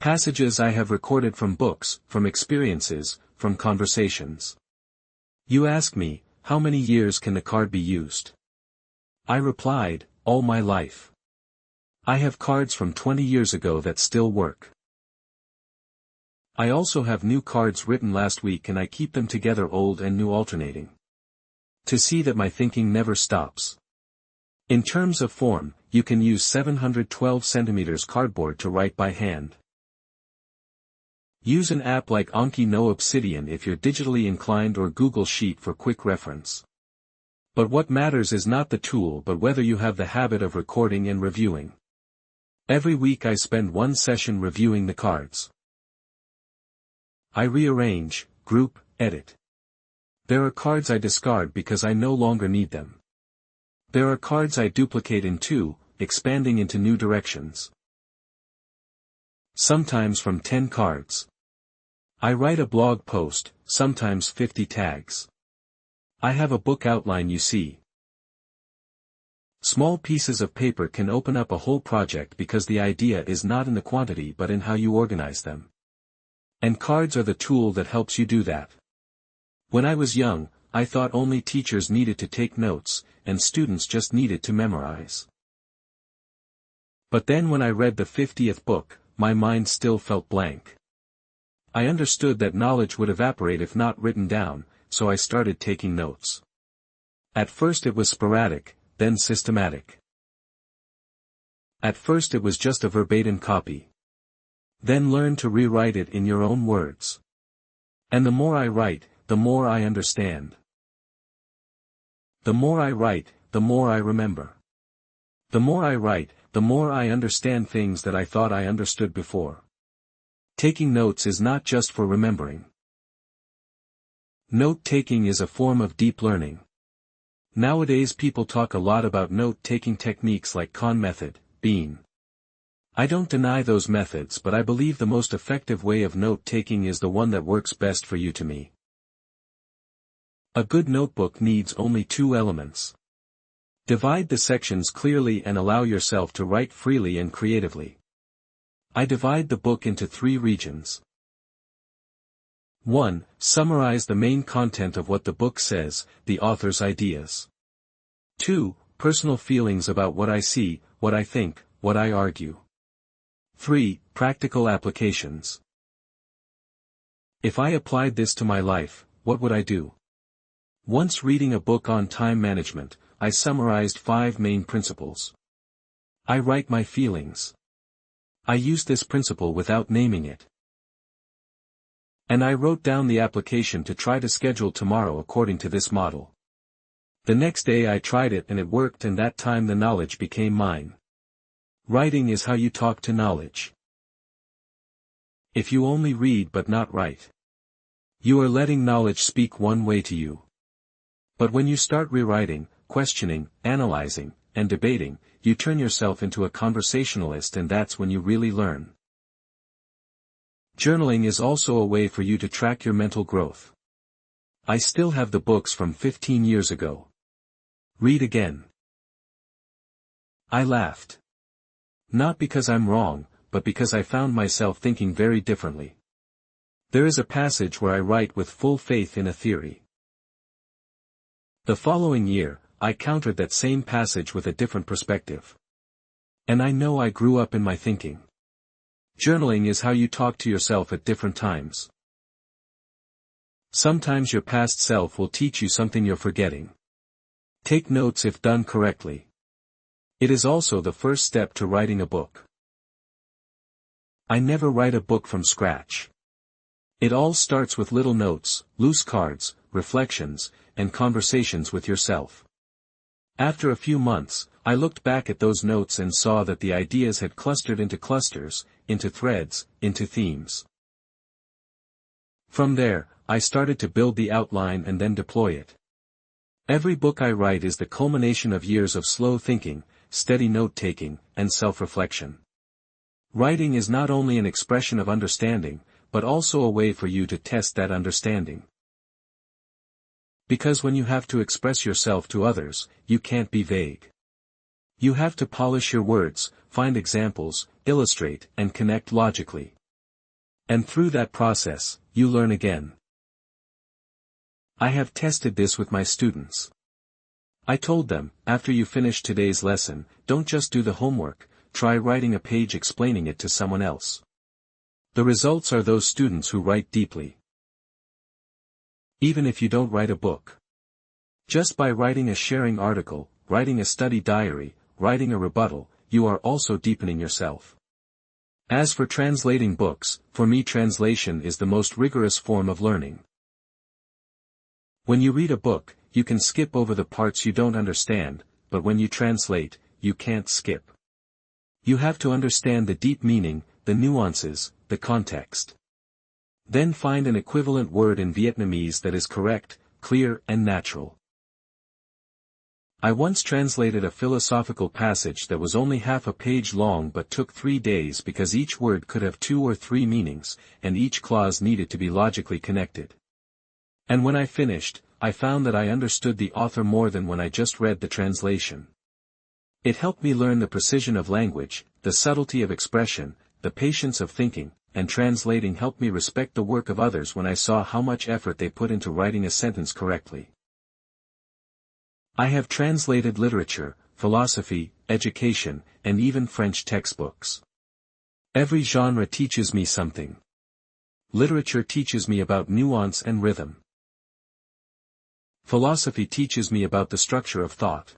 Passages I have recorded from books, from experiences, from conversations. You ask me, how many years can the card be used? I replied, all my life. I have cards from 20 years ago that still work. I also have new cards written last week and I keep them together, old and new alternating. To see that my thinking never stops. In terms of form, you can use 712 cm cardboard to write by hand. Use an app like Anki no Obsidian if you're digitally inclined or Google Sheet for quick reference. But what matters is not the tool but whether you have the habit of recording and reviewing. Every week I spend one session reviewing the cards. I rearrange, group, edit. There are cards I discard because I no longer need them. There are cards I duplicate in two, expanding into new directions. Sometimes from 10 cards. I write a blog post, sometimes 50 tags. I have a book outline, you see. Small pieces of paper can open up a whole project because the idea is not in the quantity but in how you organize them. And cards are the tool that helps you do that. When I was young, I thought only teachers needed to take notes, and students just needed to memorize. But then when I read the 50th book, my mind still felt blank. I understood that knowledge would evaporate if not written down, so I started taking notes. At first it was sporadic, then systematic. At first it was just a verbatim copy. Then learn to rewrite it in your own words. And the more I write, the more I understand. The more I write, the more I remember. The more I write, the more I understand things that I thought I understood before. Taking notes is not just for remembering. Note-taking is a form of deep learning. Nowadays people talk a lot about note-taking techniques like Kahn method, Bean. I don't deny those methods, but I believe the most effective way of note-taking is the one that works best for you. To me, a good notebook needs only two elements. Divide the sections clearly and allow yourself to write freely and creatively. I divide the book into 3 regions. 1. Summarize the main content of what the book says, the author's ideas. 2. Personal feelings about what I see, what I think, what I argue. 3. Practical applications. If I applied this to my life, what would I do? Once reading a book on time management, I summarized 5 main principles. I write my feelings. I use this principle without naming it. And I wrote down the application to try to schedule tomorrow according to this model. The next day I tried it and it worked, and that time the knowledge became mine. Writing is how you talk to knowledge. If you only read but not write, you are letting knowledge speak one way to you. But when you start rewriting, questioning, analyzing, and debating, you turn yourself into a conversationalist, and that's when you really learn. Journaling is also a way for you to track your mental growth. I still have the books from 15 years ago. Read again. I laughed. Not because I'm wrong, but because I found myself thinking very differently. There is a passage where I write with full faith in a theory. The following year, I countered that same passage with a different perspective. And I know I grew up in my thinking. Journaling is how you talk to yourself at different times. Sometimes your past self will teach you something you're forgetting. Take notes if done correctly. It is also the first step to writing a book. I never write a book from scratch. It all starts with little notes, loose cards, reflections, and conversations with yourself. After a few months, I looked back at those notes and saw that the ideas had clustered into clusters, into threads, into themes. From there, I started to build the outline and then deploy it. Every book I write is the culmination of years of slow thinking, steady note-taking, and self-reflection. Writing is not only an expression of understanding, but also a way for you to test that understanding. Because when you have to express yourself to others, you can't be vague. You have to polish your words, find examples, illustrate, and connect logically. And through that process, you learn again. I have tested this with my students. I told them, after you finish today's lesson, don't just do the homework, try writing a page explaining it to someone else. The results are those students who write deeply. Even if you don't write a book. Just by writing a sharing article, writing a study diary, writing a rebuttal, you are also deepening yourself. As for translating books, for me translation is the most rigorous form of learning. When you read a book, you can skip over the parts you don't understand, but when you translate, you can't skip. You have to understand the deep meaning, the nuances, the context. Then find an equivalent word in Vietnamese that is correct, clear, and natural. I once translated a philosophical passage that was only half a page long but took 3 days because each word could have 2 or 3 meanings, and each clause needed to be logically connected. And when I finished, I found that I understood the author more than when I just read the translation. It helped me learn the precision of language, the subtlety of expression, the patience of thinking, and translating helped me respect the work of others when I saw how much effort they put into writing a sentence correctly. I have translated literature, philosophy, education, and even French textbooks. Every genre teaches me something. Literature teaches me about nuance and rhythm. Philosophy teaches me about the structure of thought.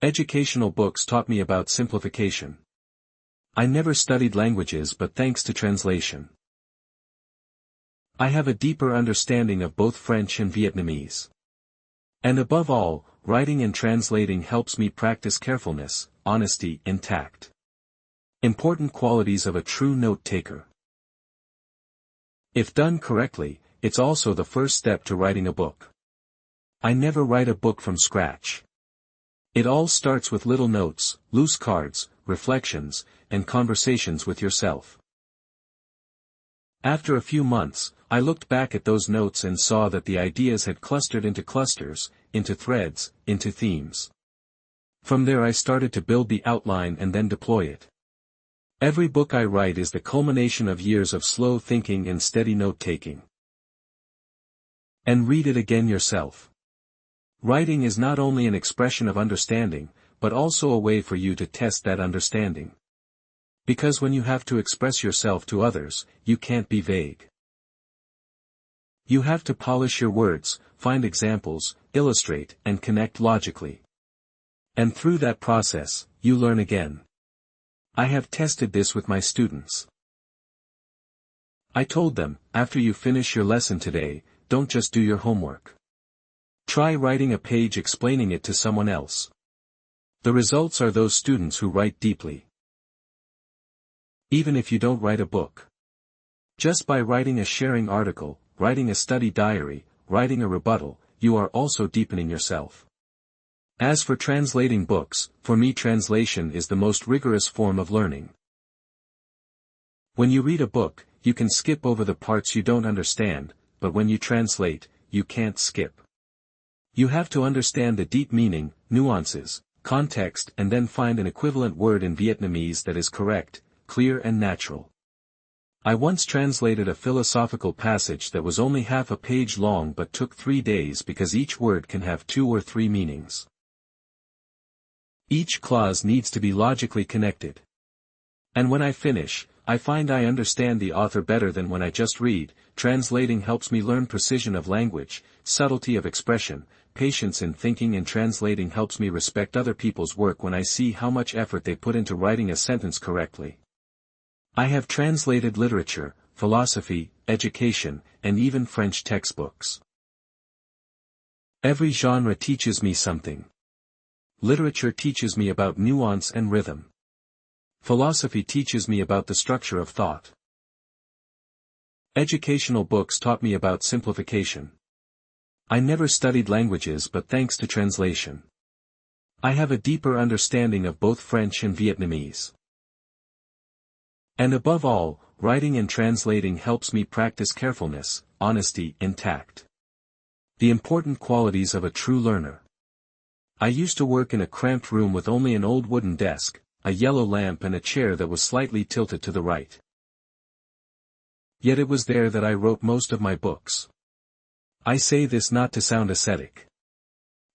Educational books taught me about simplification. I never studied languages but thanks to translation. I have a deeper understanding of both French and Vietnamese. And above all, writing and translating helps me practice carefulness, honesty, and tact. Important qualities of a true note-taker. If done correctly, it's also the first step to writing a book. I never write a book from scratch. It all starts with little notes, loose cards, reflections, and conversations with yourself. After a few months, I looked back at those notes and saw that the ideas had clustered into clusters, into threads, into themes. From there I started to build the outline and then deploy it. Every book I write is the culmination of years of slow thinking and steady note-taking. And read it again yourself. Writing is not only an expression of understanding, but also a way for you to test that understanding. Because when you have to express yourself to others, you can't be vague. You have to polish your words, find examples, illustrate, and connect logically. And through that process, you learn again. I have tested this with my students. I told them, after you finish your lesson today, don't just do your homework. Try writing a page explaining it to someone else. The results are those students who write deeply. Even if you don't write a book. Just by writing a sharing article, writing a study diary, writing a rebuttal, you are also deepening yourself. As for translating books, for me translation is the most rigorous form of learning. When you read a book, you can skip over the parts you don't understand, but when you translate, you can't skip. You have to understand the deep meaning, nuances, context, and then find an equivalent word in Vietnamese that is correct, clear and natural. I once translated a philosophical passage that was only half a page long but took 3 days because each word can have 2 or 3 meanings. Each clause needs to be logically connected. And when I finish, I find I understand the author better than when I just read. Translating helps me learn precision of language, subtlety of expression, patience in thinking, and translating helps me respect other people's work when I see how much effort they put into writing a sentence correctly. I have translated literature, philosophy, education, and even French textbooks. Every genre teaches me something. Literature teaches me about nuance and rhythm. Philosophy teaches me about the structure of thought. Educational books taught me about simplification. I never studied languages but thanks to translation. I have a deeper understanding of both French and Vietnamese. And above all, writing and translating helps me practice carefulness, honesty, and tact. The important qualities of a true learner. I used to work in a cramped room with only an old wooden desk, a yellow lamp, and a chair that was slightly tilted to the right. Yet it was there that I wrote most of my books. I say this not to sound ascetic.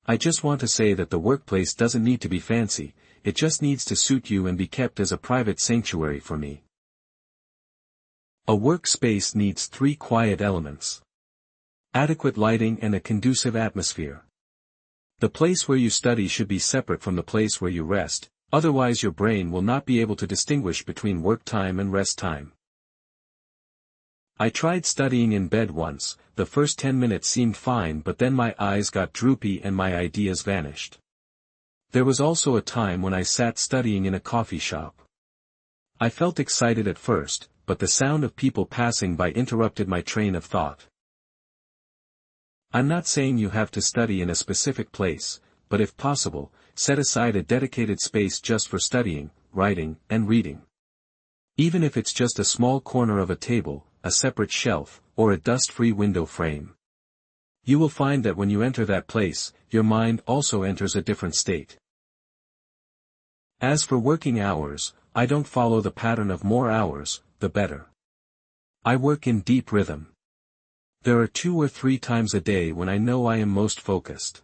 I just want to say that the workplace doesn't need to be fancy, it just needs to suit you and be kept as a private sanctuary for me. A workspace needs 3 quiet elements. Adequate lighting and a conducive atmosphere. The place where you study should be separate from the place where you rest, otherwise your brain will not be able to distinguish between work time and rest time. I tried studying in bed once. The first 10 minutes seemed fine, but then my eyes got droopy and my ideas vanished. There was also a time when I sat studying in a coffee shop. I felt excited at first, but the sound of people passing by interrupted my train of thought. I'm not saying you have to study in a specific place, but if possible, set aside a dedicated space just for studying, writing, and reading. Even if it's just a small corner of a table, a separate shelf, or a dust-free window frame. You will find that when you enter that place, your mind also enters a different state. As for working hours, I don't follow the pattern of more hours, the better. I work in deep rhythm. There are 2 or 3 times a day when I know I am most focused.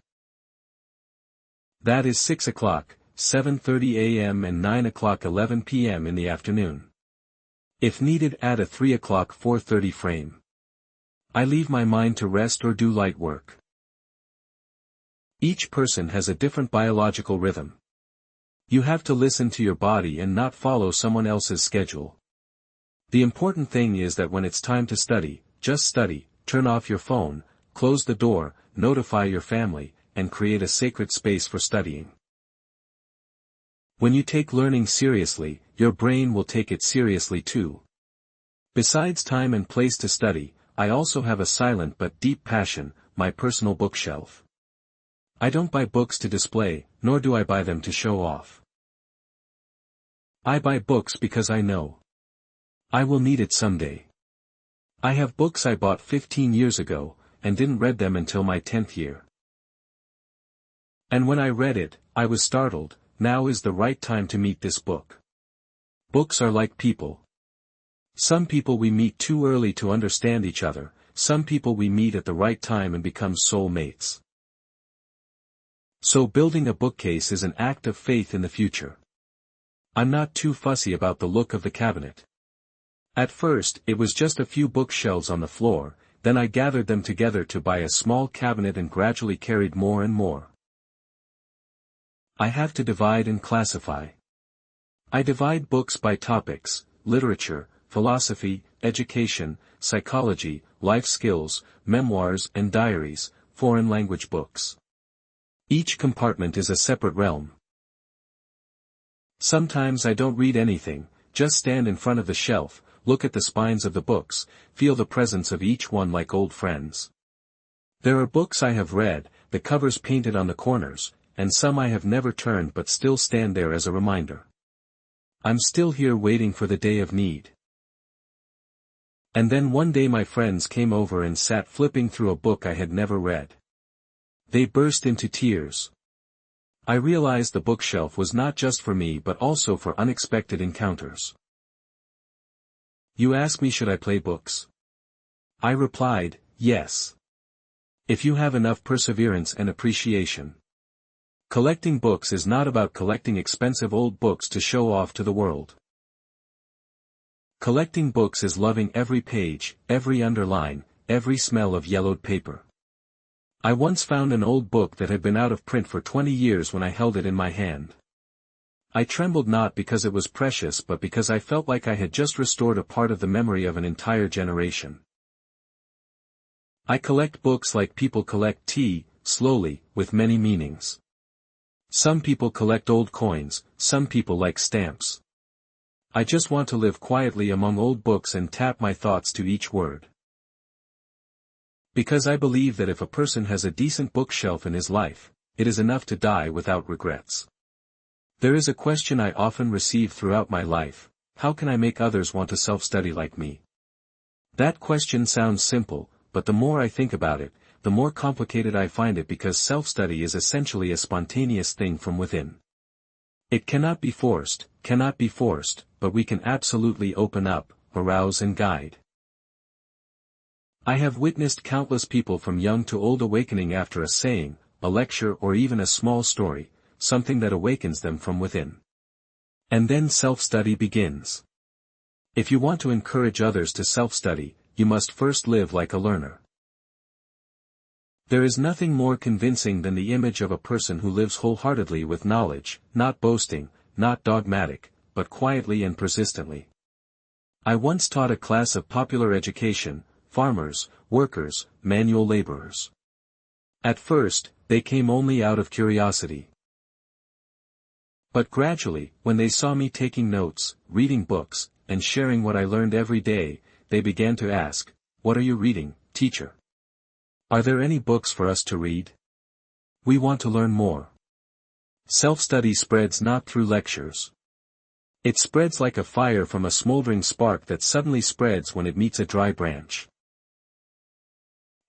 That is 6 o'clock, 7:30 a.m. and 9 o'clock 11 p.m. in the afternoon. If needed, add a 3 o'clock 4:30 frame. I leave my mind to rest or do light work. Each person has a different biological rhythm. You have to listen to your body and not follow someone else's schedule. The important thing is that when it's time to study, just study, turn off your phone, close the door, notify your family, and create a sacred space for studying. When you take learning seriously, your brain will take it seriously too. Besides time and place to study, I also have a silent but deep passion, my personal bookshelf. I don't buy books to display, nor do I buy them to show off. I buy books because I know I will need it someday. I have books I bought 15 years ago, and didn't read them until my 10th year. And when I read it, I was startled. Now is the right time to meet this book. Books are like people. Some people we meet too early to understand each other, some people we meet at the right time and become soul mates. So building a bookcase is an act of faith in the future. I'm not too fussy about the look of the cabinet. At first, it was just a few bookshelves on the floor, then I gathered them together to buy a small cabinet and gradually carried more and more. I have to divide and classify. I divide books by topics: literature, philosophy, education, psychology, life skills, memoirs and diaries, foreign language books. Each compartment is a separate realm. Sometimes I don't read anything, just stand in front of the shelf, look at the spines of the books, feel the presence of each one like old friends. There are books I have read, the covers painted on the corners, and some I have never turned but still stand there as a reminder. I'm still here waiting for the day of need. And then one day my friends came over and sat flipping through a book I had never read. They burst into tears. I realized the bookshelf was not just for me but also for unexpected encounters. You ask me, should I play books? I replied, yes. If you have enough perseverance and appreciation. Collecting books is not about collecting expensive old books to show off to the world. Collecting books is loving every page, every underline, every smell of yellowed paper. I once found an old book that had been out of print for 20 years when I held it in my hand. I trembled not because it was precious but because I felt like I had just restored a part of the memory of an entire generation. I collect books like people collect tea, slowly, with many meanings. Some people collect old coins, some people like stamps. I just want to live quietly among old books and tap my thoughts to each word. Because I believe that if a person has a decent bookshelf in his life, it is enough to die without regrets. There is a question I often receive throughout my life: how can I make others want to self-study like me? That question sounds simple, but the more I think about it, the more complicated I find it, because self-study is essentially a spontaneous thing from within. It cannot be forced, but we can absolutely open up, arouse and guide. I have witnessed countless people from young to old awakening after a saying, a lecture or even a small story, something that awakens them from within. And then self-study begins. If you want to encourage others to self-study, you must first live like a learner. There is nothing more convincing than the image of a person who lives wholeheartedly with knowledge, not boasting, not dogmatic, but quietly and persistently. I once taught a class of popular education, farmers, workers, manual laborers. At first, they came only out of curiosity. But gradually, when they saw me taking notes, reading books, and sharing what I learned every day, they began to ask, "What are you reading, teacher? Are there any books for us to read? We want to learn more." Self-study spreads not through lectures. It spreads like a fire from a smoldering spark that suddenly spreads when it meets a dry branch.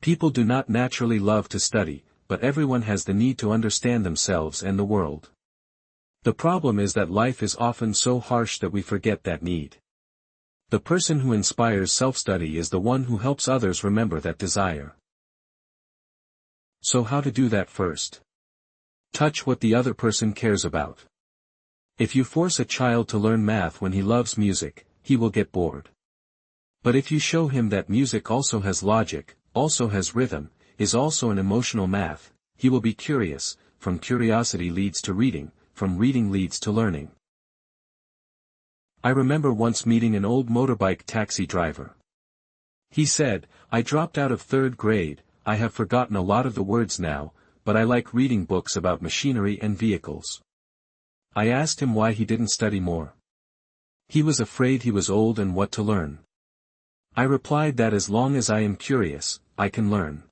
People do not naturally love to study, but everyone has the need to understand themselves and the world. The problem is that life is often so harsh that we forget that need. The person who inspires self-study is the one who helps others remember that desire. So how to do that first? Touch what the other person cares about. If you force a child to learn math when he loves music, he will get bored. But if you show him that music also has logic, also has rhythm, is also an emotional math, he will be curious. From curiosity leads to reading, from reading leads to learning. I remember once meeting an old motorbike taxi driver. He said, "I dropped out of 3rd grade, I have forgotten a lot of the words now, but I like reading books about machinery and vehicles." I asked him why he didn't study more. He was afraid he was old and what to learn. I replied that as long as I am curious, I can learn.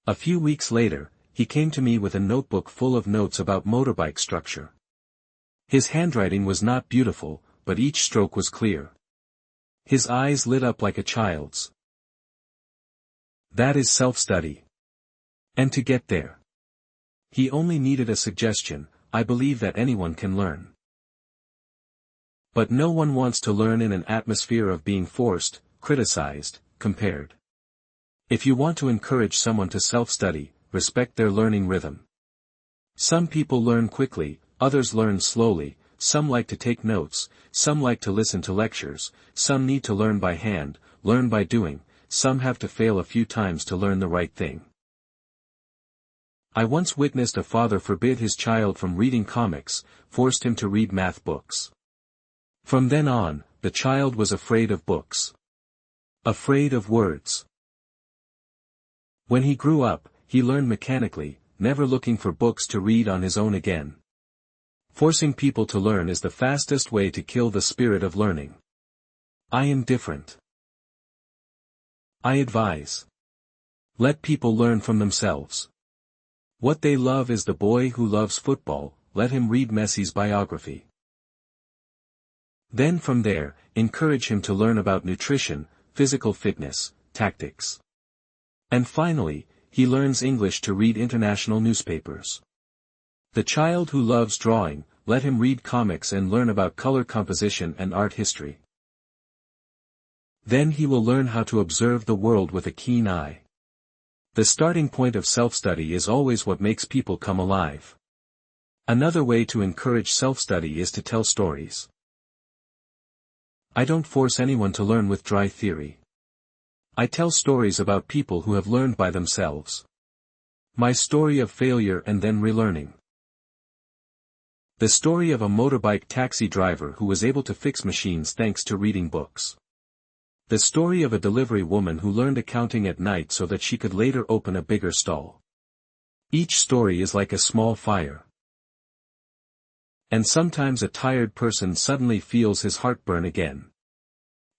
A few weeks later, he came to me with a notebook full of notes about motorbike structure. His handwriting was not beautiful, but each stroke was clear. His eyes lit up like a child's. That is self-study. And to get there, he only needed a suggestion. I believe that anyone can learn. But no one wants to learn in an atmosphere of being forced, criticized, compared. If you want to encourage someone to self-study, respect their learning rhythm. Some people learn quickly, others learn slowly, some like to take notes, some like to listen to lectures, some need to learn by hand, learn by doing, some have to fail a few times to learn the right thing. I once witnessed a father forbid his child from reading comics, forced him to read math books. From then on, the child was afraid of books. Afraid of words. When he grew up, he learned mechanically, never looking for books to read on his own again. Forcing people to learn is the fastest way to kill the spirit of learning. I am different. I advise. Let people learn from themselves. What they love is the boy who loves football, let him read Messi's biography. Then from there, encourage him to learn about nutrition, physical fitness, tactics. And finally, he learns English to read international newspapers. The child who loves drawing, let him read comics and learn about color composition and art history. Then he will learn how to observe the world with a keen eye. The starting point of self-study is always what makes people come alive. Another way to encourage self-study is to tell stories. I don't force anyone to learn with dry theory. I tell stories about people who have learned by themselves. My story of failure and then relearning. The story of a motorbike taxi driver who was able to fix machines thanks to reading books. The story of a delivery woman who learned accounting at night so that she could later open a bigger stall. Each story is like a small fire. And sometimes a tired person suddenly feels his heart burn again.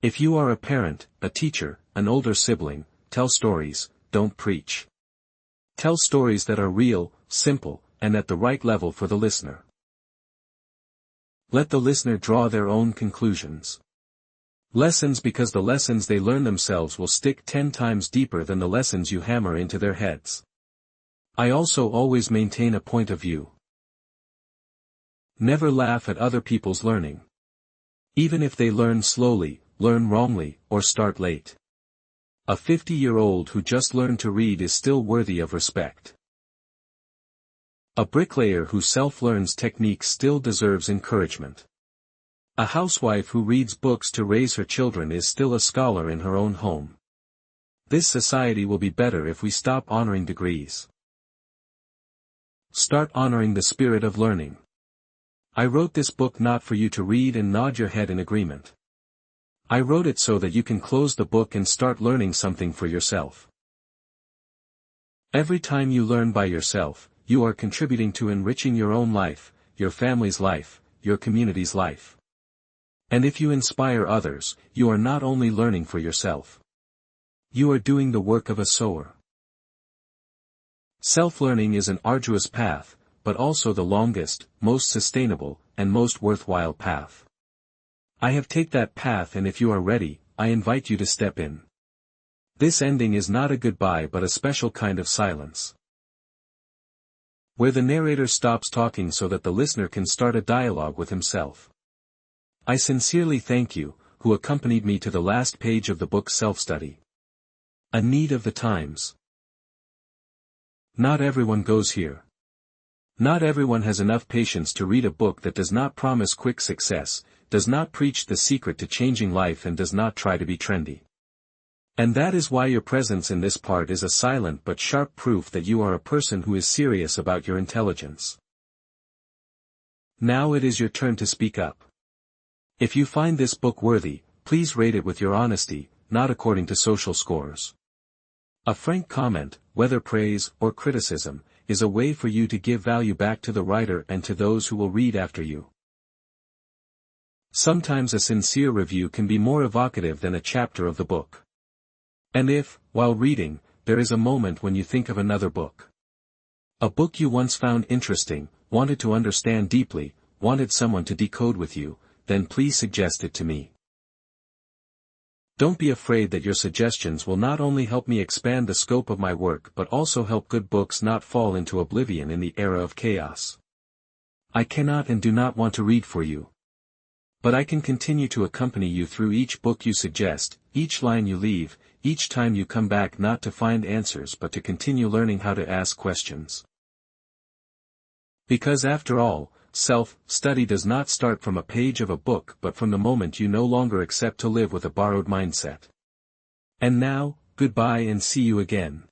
If you are a parent, a teacher, an older sibling, tell stories, don't preach. Tell stories that are real, simple, and at the right level for the listener. Let the listener draw their own conclusions. Lessons, because the lessons they learn themselves will stick 10 times deeper than the lessons you hammer into their heads. I also always maintain a point of view. Never laugh at other people's learning. Even if they learn slowly, learn wrongly, or start late. A 50-year-old who just learned to read is still worthy of respect. A bricklayer who self-learns techniques still deserves encouragement. A housewife who reads books to raise her children is still a scholar in her own home. This society will be better if we stop honoring degrees. Start honoring the spirit of learning. I wrote this book not for you to read and nod your head in agreement. I wrote it so that you can close the book and start learning something for yourself. Every time you learn by yourself, you are contributing to enriching your own life, your family's life, your community's life. And if you inspire others, you are not only learning for yourself. You are doing the work of a sower. Self-learning is an arduous path, but also the longest, most sustainable, and most worthwhile path. I have taken that path, and if you are ready, I invite you to step in. This ending is not a goodbye but a special kind of silence. where the narrator stops talking so that the listener can start a dialogue with himself. I sincerely thank you, who accompanied me to the last page of the book Self-Study. A need of the times. Not everyone goes here. Not everyone has enough patience to read a book that does not promise quick success, does not preach the secret to changing life, and does not try to be trendy. And that is why your presence in this part is a silent but sharp proof that you are a person who is serious about your intelligence. Now it is your turn to speak up. If you find this book worthy, please rate it with your honesty, not according to social scores. A frank comment, whether praise or criticism, is a way for you to give value back to the writer and to those who will read after you. Sometimes a sincere review can be more evocative than a chapter of the book. And if, while reading, there is a moment when you think of another book, a book you once found interesting, wanted to understand deeply, wanted someone to decode with you, then please suggest it to me. Don't be afraid that your suggestions will not only help me expand the scope of my work but also help good books not fall into oblivion in the era of chaos. I cannot and do not want to read for you. But I can continue to accompany you through each book you suggest, each line you leave, each time you come back, not to find answers but to continue learning how to ask questions. Because after all, self-study does not start from a page of a book but from the moment you no longer accept to live with a borrowed mindset. And now, goodbye and see you again.